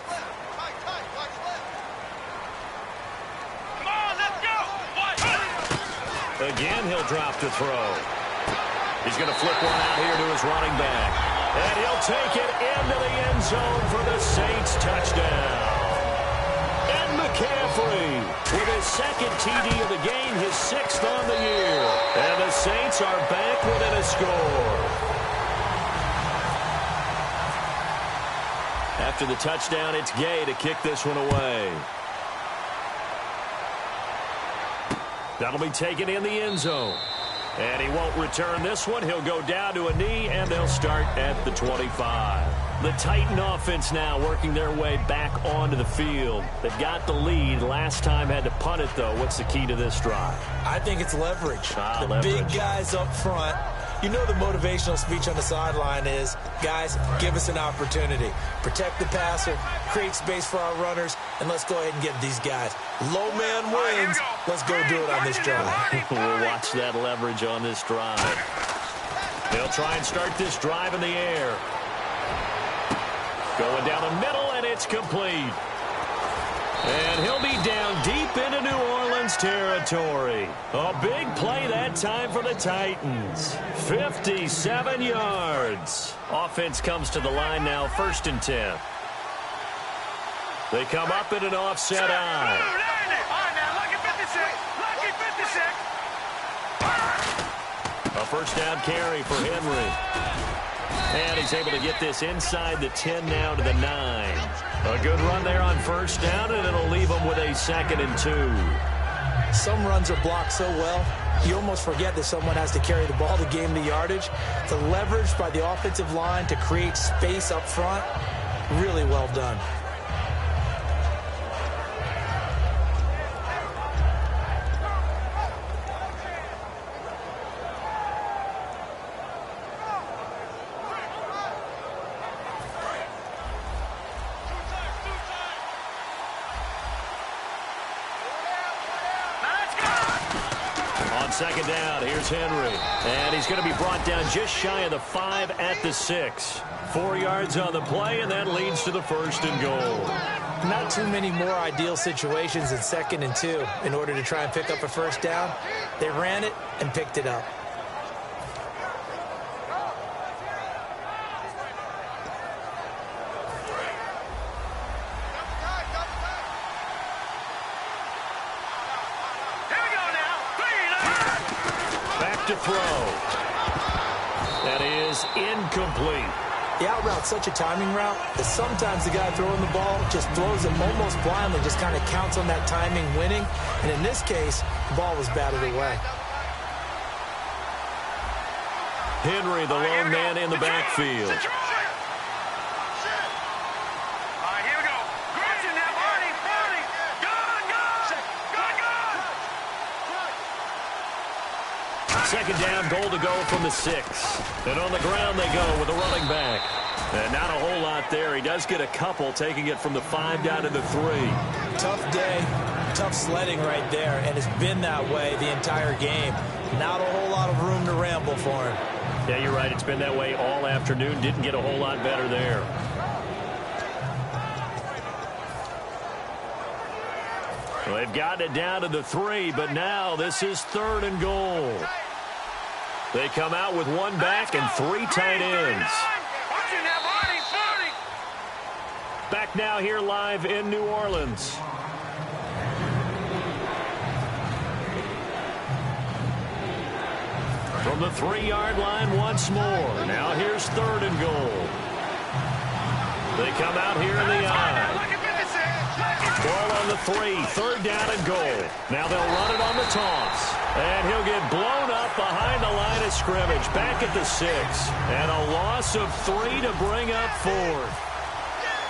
Come on, let's go. Again, he'll drop to throw. He's going to flip one out here to his running back. And he'll take it into the end zone for the Saints touchdown. And McCaffrey with his second TD of the game, his 6th on the year. And the Saints are back within a score. After the touchdown, it's Gay to kick this one away. That'll be taken in the end zone. And he won't return this one. He'll go down to a knee, and they'll start at the 25. The Titan offense now working their way back onto the field. They've got the lead. Last time had to punt it, though. What's the key to this drive? I think it's leverage. The Leverage. big guys up front. You know the motivational speech on the sideline is, guys, give us an opportunity. Protect the passer, create space for our runners, and let's go ahead and get these guys. Low man wins. Let's go do it on this drive. We'll watch that leverage on this drive. They'll try and start this drive in the air. Going down the middle, and it's complete. And he'll be down deep into New Orleans territory. A big play that time for the Titans. 57 yards. Offense comes to the line now, 1st and 10. They come up in an offset eye. All right, now, lucky 56. Lucky 56. A first down carry for Henry. And he's able to get this inside the 10 now to the 9. A good run there on first down, and it'll leave him with a 2nd and 2. Some runs are blocked so well, you almost forget that someone has to carry the ball to gain the yardage. The leverage by the offensive line to create space up front, really well done. Second down, here's Henry. And he's going to be brought down just shy of the 5 at the 6. 4 yards on the play, and that leads to the 1st and goal. Not too many more ideal situations in 2nd and 2 in order to try and pick up a first down. They ran it and picked it up. Here we go now. throw. That is incomplete. The out route's such a timing route that sometimes the guy throwing the ball just throws it almost blindly, just kind of counts on that timing winning. And in this case, the ball was batted away. Henry, the lone man in the backfield. Second down, goal to go from the 6. And on the ground they go with a running back. And not a whole lot there. He does get a couple, taking it from the 5 down to the 3. Tough day, tough sledding right there, and it's been that way the entire game. Not a whole lot of room to ramble for him. Yeah, you're right. It's been that way all afternoon. Didn't get a whole lot better there. Well, they've gotten it down to the 3, but now this is 3rd and goal. They come out with one back and 3 tight ends. Back now here live in New Orleans. From the 3-yard line once more. Now here's 3rd and goal. They come out here in the eye. Ball on the 3, 3rd down and goal. Now they'll run it on the toss. And he'll get blown up behind the line of scrimmage. Back at the 6. And a loss of 3 to bring up 4th.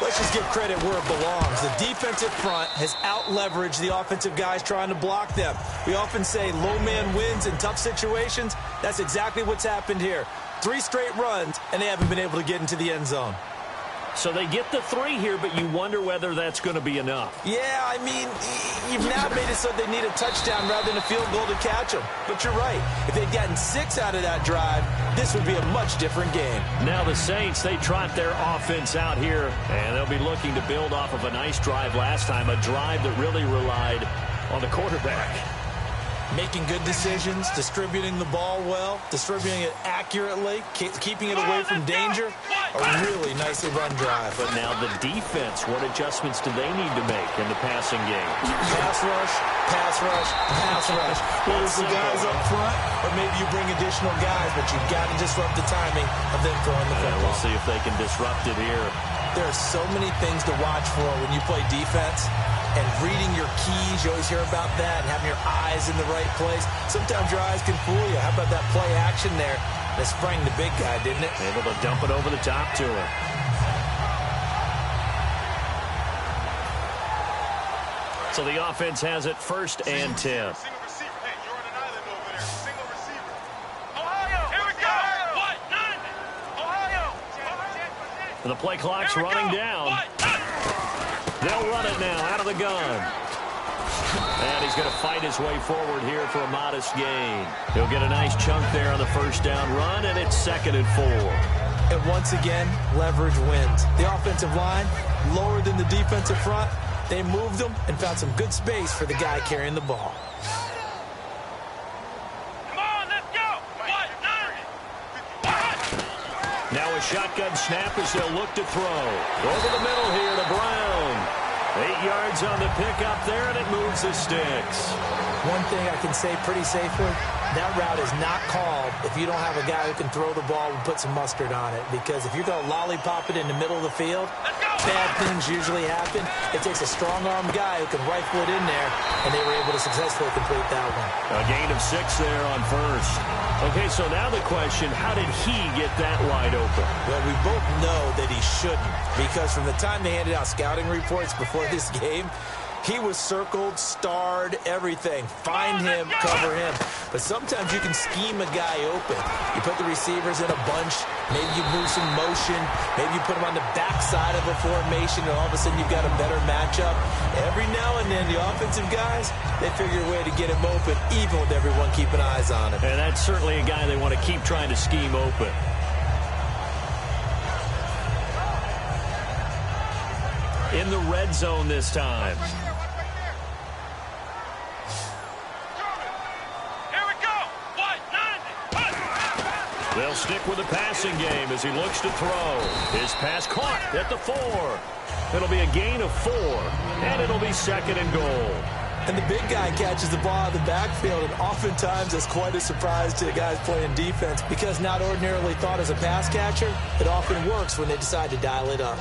Let's just give credit where it belongs. The defensive front has out-leveraged the offensive guys trying to block them. We often say low man wins in tough situations. That's exactly what's happened here. 3 straight runs, and they haven't been able to get into the end zone. So they get the 3 here, but you wonder whether that's going to be enough. Yeah, I mean, you've now made it so they need a touchdown rather than a field goal to catch them. But you're right. If they'd gotten 6 out of that drive, this would be a much different game. Now the Saints, they trot their offense out here, and they'll be looking to build off of a nice drive last time, a drive that really relied on the quarterback. Making good decisions, distributing the ball well, distributing it accurately, keeping it away from danger. A really nicely run drive. But now the defense, what adjustments do they need to make in the passing game? Pass rush, pass rush, pass rush. Whether it's the guys up front or maybe you bring additional guys, but you've got to disrupt the timing of them throwing the football. We'll see if they can disrupt it here. There are so many things to watch for when you play defense. And reading your keys, you always hear about that, and having your eyes in the right place. Sometimes your eyes can fool you. How about that play action there? That sprang the big guy, didn't it? Able to dump it over the top to him. So the offense has it 1st and 10. The play clock's running down. They'll run it now out of the gun. And he's going to fight his way forward here for a modest gain. He'll get a nice chunk there on the 1st down run, and it's 2nd and 4. And once again, leverage wins. The offensive line, lower than the defensive front. They moved them and found some good space for the guy carrying the ball. Now a shotgun snap as they'll look to throw. Over the middle here to Brown. 8 yards on the pickup there, and it moves the sticks. One thing I can say pretty safely, that route is not called if you don't have a guy who can throw the ball and put some mustard on it. Because if you're going to lollipop it in the middle of the field, bad things usually happen. It takes a strong-armed guy who can rifle it in there, and they were able to successfully complete that one. A gain of 6 there on 1st. Okay, so now the question, how did he get that wide open? Well, we both know that he shouldn't, because from the time they handed out scouting reports before this game, he was circled, starred, everything. Find him, cover him. But sometimes you can scheme a guy open. You put the receivers in a bunch. Maybe you move some motion. Maybe you put them on the backside of a formation, and all of a sudden you've got a better matchup. Every now and then, the offensive guys, they figure a way to get him open, even with everyone keeping eyes on him. And that's certainly a guy they want to keep trying to scheme open. In the red zone this time. They'll stick with the passing game as he looks to throw. His pass caught at the 4. It'll be a gain of 4, and it'll be 2nd and goal. And the big guy catches the ball out of the backfield, and oftentimes that's quite a surprise to the guys playing defense because not ordinarily thought as a pass catcher, it often works when they decide to dial it up.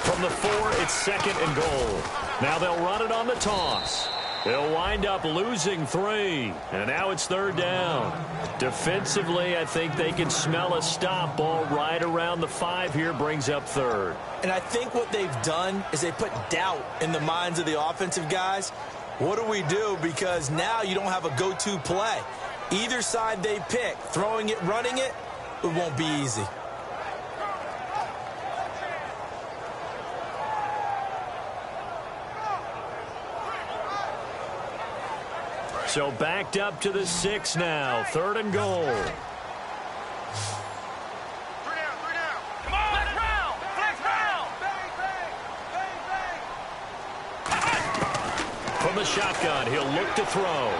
From the 4, it's 2nd and goal. Now they'll run it on the toss. They'll wind up losing 3. And now it's 3rd down. Defensively, I think they can smell a stop. Ball right around the 5 here brings up 3rd. And I think what they've done is they put doubt in the minds of the offensive guys. What do we do? Because now you don't have a go-to play. Either side they pick, throwing it, running it, it won't be easy. So backed up to the 6 now. 3rd and goal. 3 down. Come on, flex round. From the shotgun, he'll look to throw.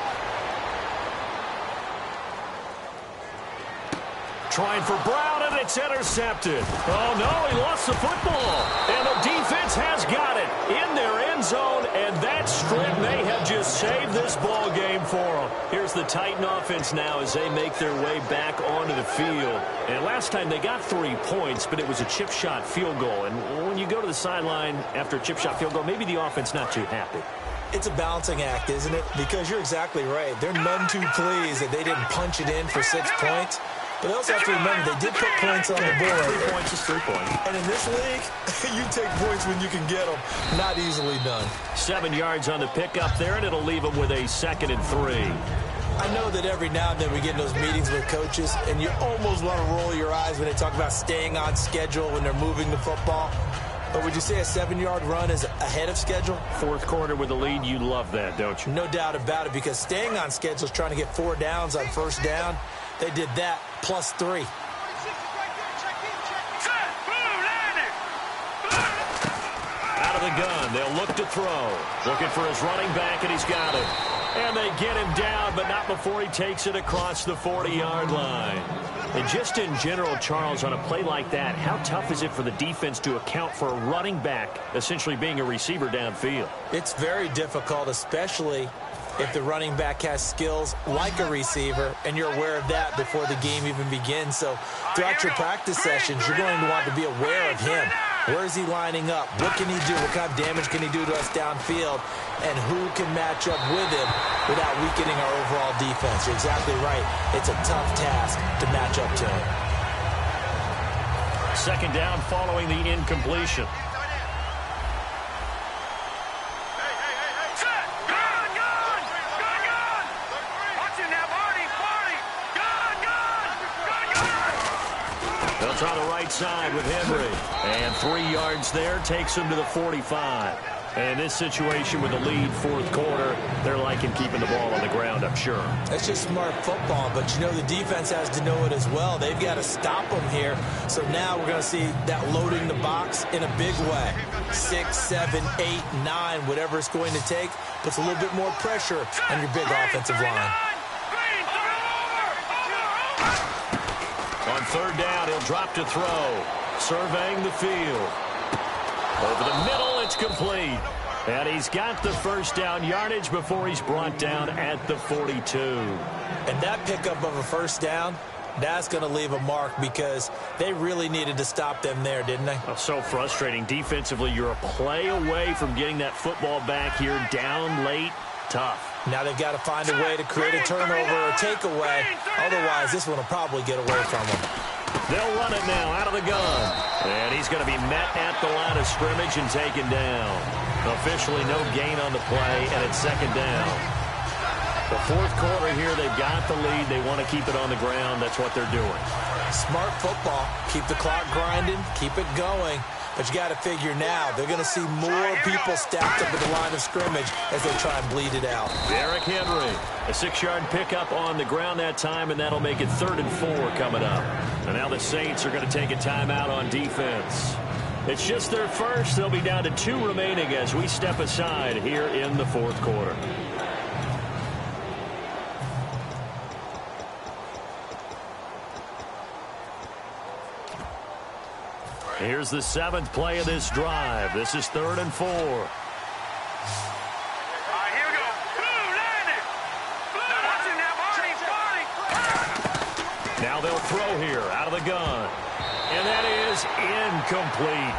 Trying for Brown, and it's intercepted. Oh, no, he lost the football. And the defense has got it in their end zone, and that strip may have just saved this ball game for them. Here's the Titan offense now as they make their way back onto the field. And last time they got 3 points, but it was a chip shot field goal. And when you go to the sideline after a chip shot field goal, maybe the offense not too happy. It's a balancing act, isn't it? Because you're exactly right. They're none too pleased that they didn't punch it in for 6 points. But they also have to remember they did put points on the board. 3 points is 3 points. And in this league, you take points when you can get them. Not easily done. 7 yards on the pickup there, and it'll leave them with a 2nd and 3. I know that every now and then we get in those meetings with coaches, and you almost want to roll your eyes when they talk about staying on schedule when they're moving the football. But would you say a 7-yard run is ahead of schedule? 4th quarter with the lead, you love that, don't you? No doubt about it, because staying on schedule is trying to get 4 downs on 1st down. They did that, plus 3. Out of the gun, they'll look to throw. Looking for his running back, and he's got it. And they get him down, but not before he takes it across the 40-yard line. And just in general, Charles, on a play like that, how tough is it for the defense to account for a running back essentially being a receiver downfield? It's very difficult, especially if the running back has skills like a receiver, and you're aware of that before the game even begins. So throughout your practice sessions, you're going to want to be aware of him. Where is he lining up? What can he do? What kind of damage can he do to us downfield? And who can match up with him without weakening our overall defense? You're exactly right. It's a tough task to match up to him. 2nd down following the incompletion. They'll try the right side with Henry. And 3 yards there takes him to the 45. And in this situation with the lead 4th quarter, they're liking keeping the ball on the ground, I'm sure. That's just smart football, but you know the defense has to know it as well. They've got to stop them here. So now we're going to see that loading the box in a big way. 6, 7, 8, 9, whatever it's going to take, puts a little bit more pressure on your big offensive line. On 3rd down, he'll drop to throw. Surveying the field. Over the middle, it's complete. And he's got the 1st down yardage before he's brought down at the 42. And that pickup of a 1st down, that's going to leave a mark because they really needed to stop them there, didn't they? Oh, so frustrating. Defensively, you're a play away from getting that football back here down late. Tough. Now they've got to find a way to create a turnover or a takeaway. Otherwise, this one will probably get away from them. They'll run it now out of the gun. And he's going to be met at the line of scrimmage and taken down. Officially no gain on the play, and it's 2nd down. The 4th quarter here, they've got the lead. They want to keep it on the ground. That's what they're doing. Smart football. Keep the clock grinding. Keep it going. But you got to figure now, they're going to see more people stacked up at the line of scrimmage as they try and bleed it out. Derrick Henry, a 6-yard pickup on the ground that time, and that'll make it 3rd and 4 coming up. And now the Saints are going to take a timeout on defense. It's just their first. They'll be down to 2 remaining as we step aside here in the 4th quarter. Here's the 7th play of this drive. This is 3rd and 4. All right, here we go. Blue, landed. Blue, watching that, Barney. Now they'll throw here out of the gun. And that is incomplete.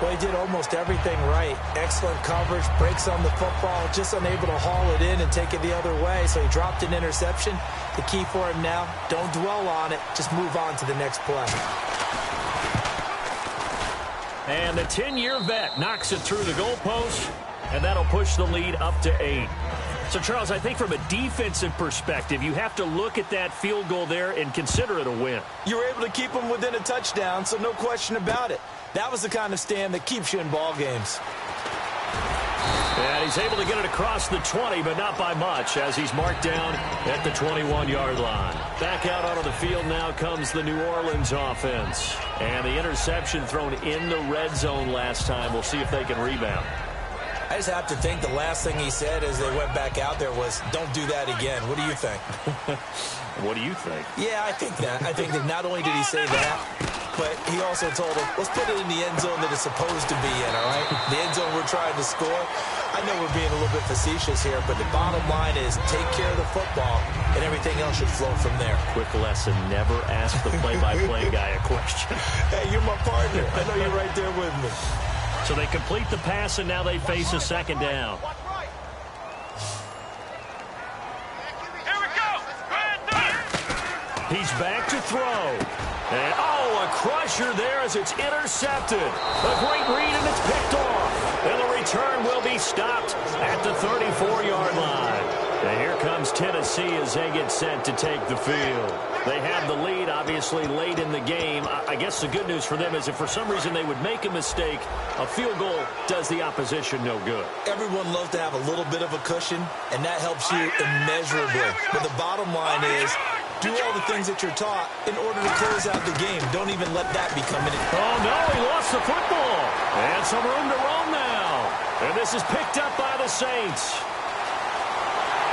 Well, he did almost everything right. Excellent coverage, breaks on the football, just unable to haul it in and take it the other way. So he dropped an interception. The key for him now, don't dwell on it. Just move on to the next play. And the 10-year vet knocks it through the goalpost, and that'll push the lead up to 8. So, Charles, I think from a defensive perspective, you have to look at that field goal there and consider it a win. You were able to keep him within a touchdown, so no question about it. That was the kind of stand that keeps you in ball games. And he's able to get it across the 20, but not by much, as he's marked down at the 21-yard line. Back out onto the field now comes the New Orleans offense. And the interception thrown in the red zone last time. We'll see if they can rebound. I just have to think the last thing he said as they went back out there was, don't do that again. What do you think? What do you think? Yeah, I think that. I think that not only did he say that, but he also told him, let's put it in the end zone that it's supposed to be in, all right? The end zone we're trying to score. I know we're being a little bit facetious here, but the bottom line is take care of the football, and everything else should flow from there. Quick lesson, never ask the play-by-play guy a question. Hey, you're my partner. I know you're right there with me. So they complete the pass, and now they face a 2nd down. Here we go. He's back to throw. And, a crusher there as it's intercepted. A great read, and it's picked off. And the return will be stopped at the 34-yard line. And here comes Tennessee as they get set to take the field. They have the lead, obviously, late in the game. I guess the good news for them is if for some reason they would make a mistake, a field goal does the opposition no good. Everyone loves to have a little bit of a cushion, and that helps you immeasurably. But the bottom line is, do all the things that you're taught in order to close out the game. Don't even let that become an... Oh, no, he lost the football. And some room to roam now. And this is picked up by the Saints.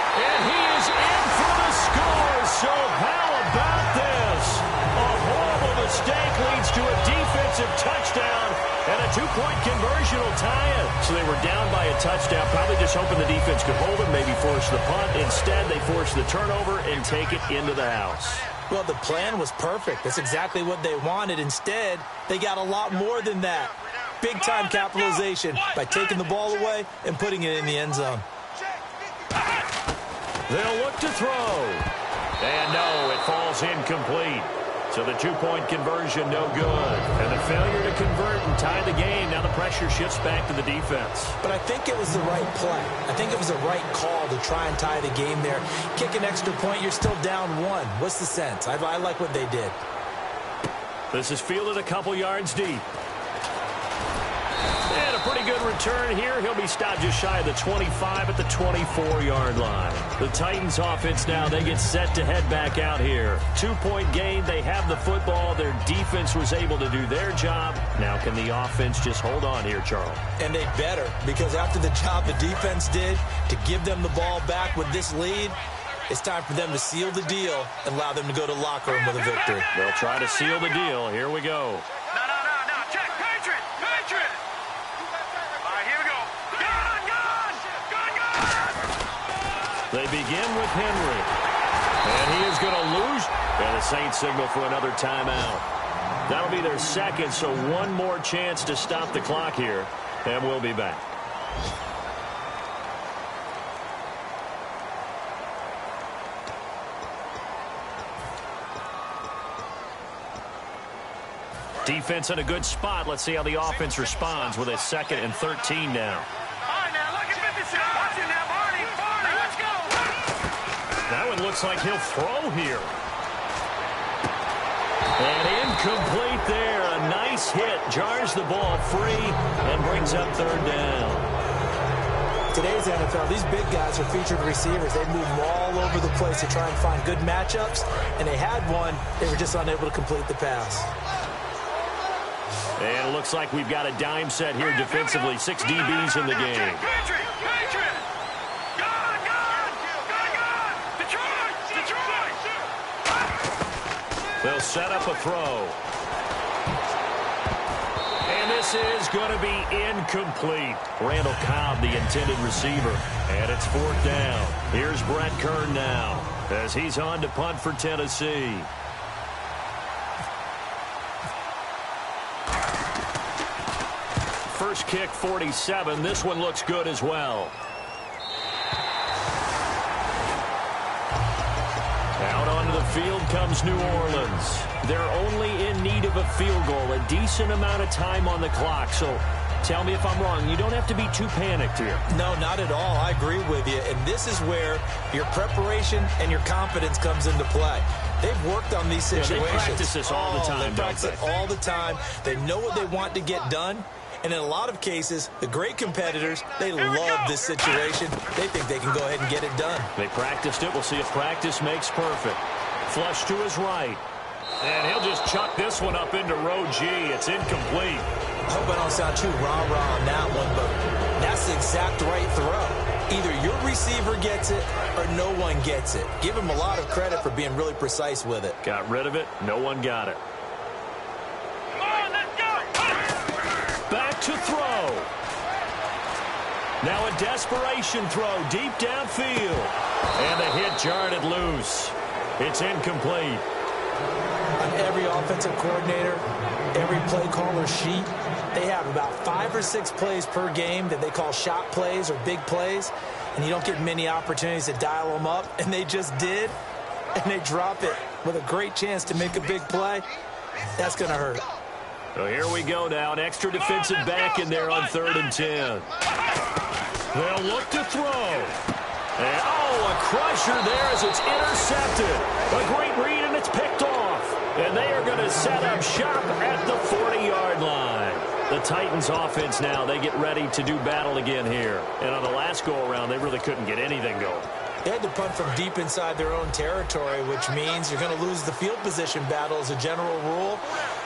And he is in for the score. So how about this? A horrible mistake leads to a defensive touchdown, and a 2-point conversion will tie it. So they were down by a touchdown, probably just hoping the defense could hold it, maybe force the punt. Instead, they force the turnover and take it into the house. Well, the plan was perfect. That's exactly what they wanted. Instead, they got a lot more than that. Big-time capitalization by taking the ball away and putting it in the end zone. They'll look to throw. And no, it falls incomplete. So the 2-point conversion, no good. And the failure to convert and tie the game. Now the pressure shifts back to the defense. But I think it was the right play. I think it was the right call to try and tie the game there. Kick an extra point, you're still down 1. What's the sense? I like what they did. This is fielded a couple yards deep. And a pretty good return here. He'll be stopped just shy of the 25 at the 24-yard line. The Titans offense now, they get set to head back out here. 2-point game. They have the football. Their defense was able to do their job. Now can the offense just hold on here, Charles? And they better, because after the job the defense did to give them the ball back with this lead, it's time for them to seal the deal and allow them to go to the locker room with a victory. They'll try to seal the deal. Here we go. No. Check. Patriot. All right, here we go. Gun. They begin with Henry. And he is going to lose. And the Saints signal for another timeout. That'll be their second, so one more chance to stop the clock here. And we'll be back. Defense in a good spot. Let's see how the offense responds with a 2nd and 13 now. All right, now, look at 56. Watch it now, Barney, let's go. That one looks like he'll throw here. And incomplete there. A nice hit. Jars the ball free and brings up 3rd down. Today's NFL, these big guys are featured receivers. They move all over the place to try and find good matchups, and they had one. They were just unable to complete the pass. And it looks like we've got a dime set here defensively. 6 DBs in the game. Patriot. Gun. Detroit. They'll set up a throw. This is going to be incomplete. Randall Cobb, the intended receiver. And it's 4th down. Here's Brett Kern now as he's on to punt for Tennessee. First kick, 47. This one looks good as well. Out onto the field comes New Orleans. They're only in need of a field goal, a decent amount of time on the clock. So tell me if I'm wrong. You don't have to be too panicked here. No, not at all. I agree with you. And this is where your preparation and your confidence comes into play. They've worked on these situations. They practice this all the time, They practice it all the time. They know what they want to get done. And in a lot of cases, the great competitors, they love this situation. They think they can go ahead and get it done. They practiced it. We'll see if practice makes perfect. Flush to his right. And he'll just chuck this one up into row G. It's incomplete. I hope I don't sound too rah-rah on that one, but that's the exact right throw. Either your receiver gets it or no one gets it. Give him a lot of credit for being really precise with it. Got rid of it. No one got it. Back to throw. Now a desperation throw deep downfield. And the hit jarred it loose. It's incomplete. On every offensive coordinator, every play caller sheet, they have about 5 or 6 plays per game that they call shot plays or big plays. And you don't get many opportunities to dial them up. And they just did. And they drop it with a great chance to make a big play. That's going to hurt. So here we go now. An extra defensive back in there on 3rd and 10. They'll look to throw. And, a crusher there as it's intercepted. A great read, and it's picked off. And they are going to set up shop at the 40-yard line. The Titans offense now, they get ready to do battle again here. And on the last go-around, they really couldn't get anything going. They had to punt from deep inside their own territory, which means you're going to lose the field position battle as a general rule.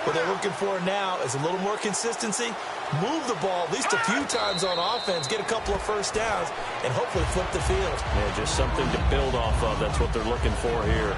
What they're looking for now is a little more consistency, move the ball at least a few times on offense, get a couple of first downs, and hopefully flip the field. Yeah, just something to build off of. That's what they're looking for here.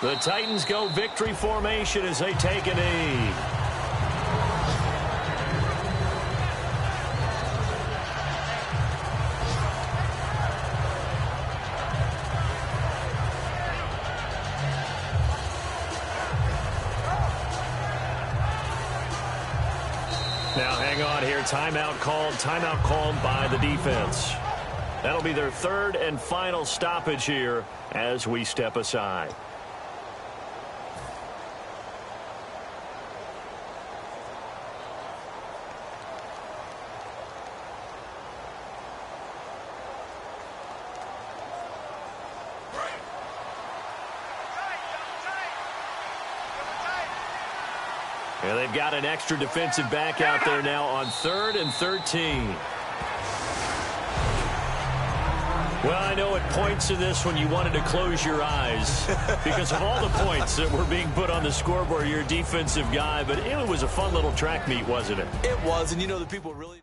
The Titans go victory formation as they take a knee. Now hang on here. Timeout called by the defense. That'll be their 3rd and final stoppage here as we step aside. And they've got an extra defensive back out there now on 3rd and 13. Well, I know at points in this when you wanted to close your eyes because of all the points that were being put on the scoreboard. You're a defensive guy, but it was a fun little track meet, wasn't it? It was, and you know the people really...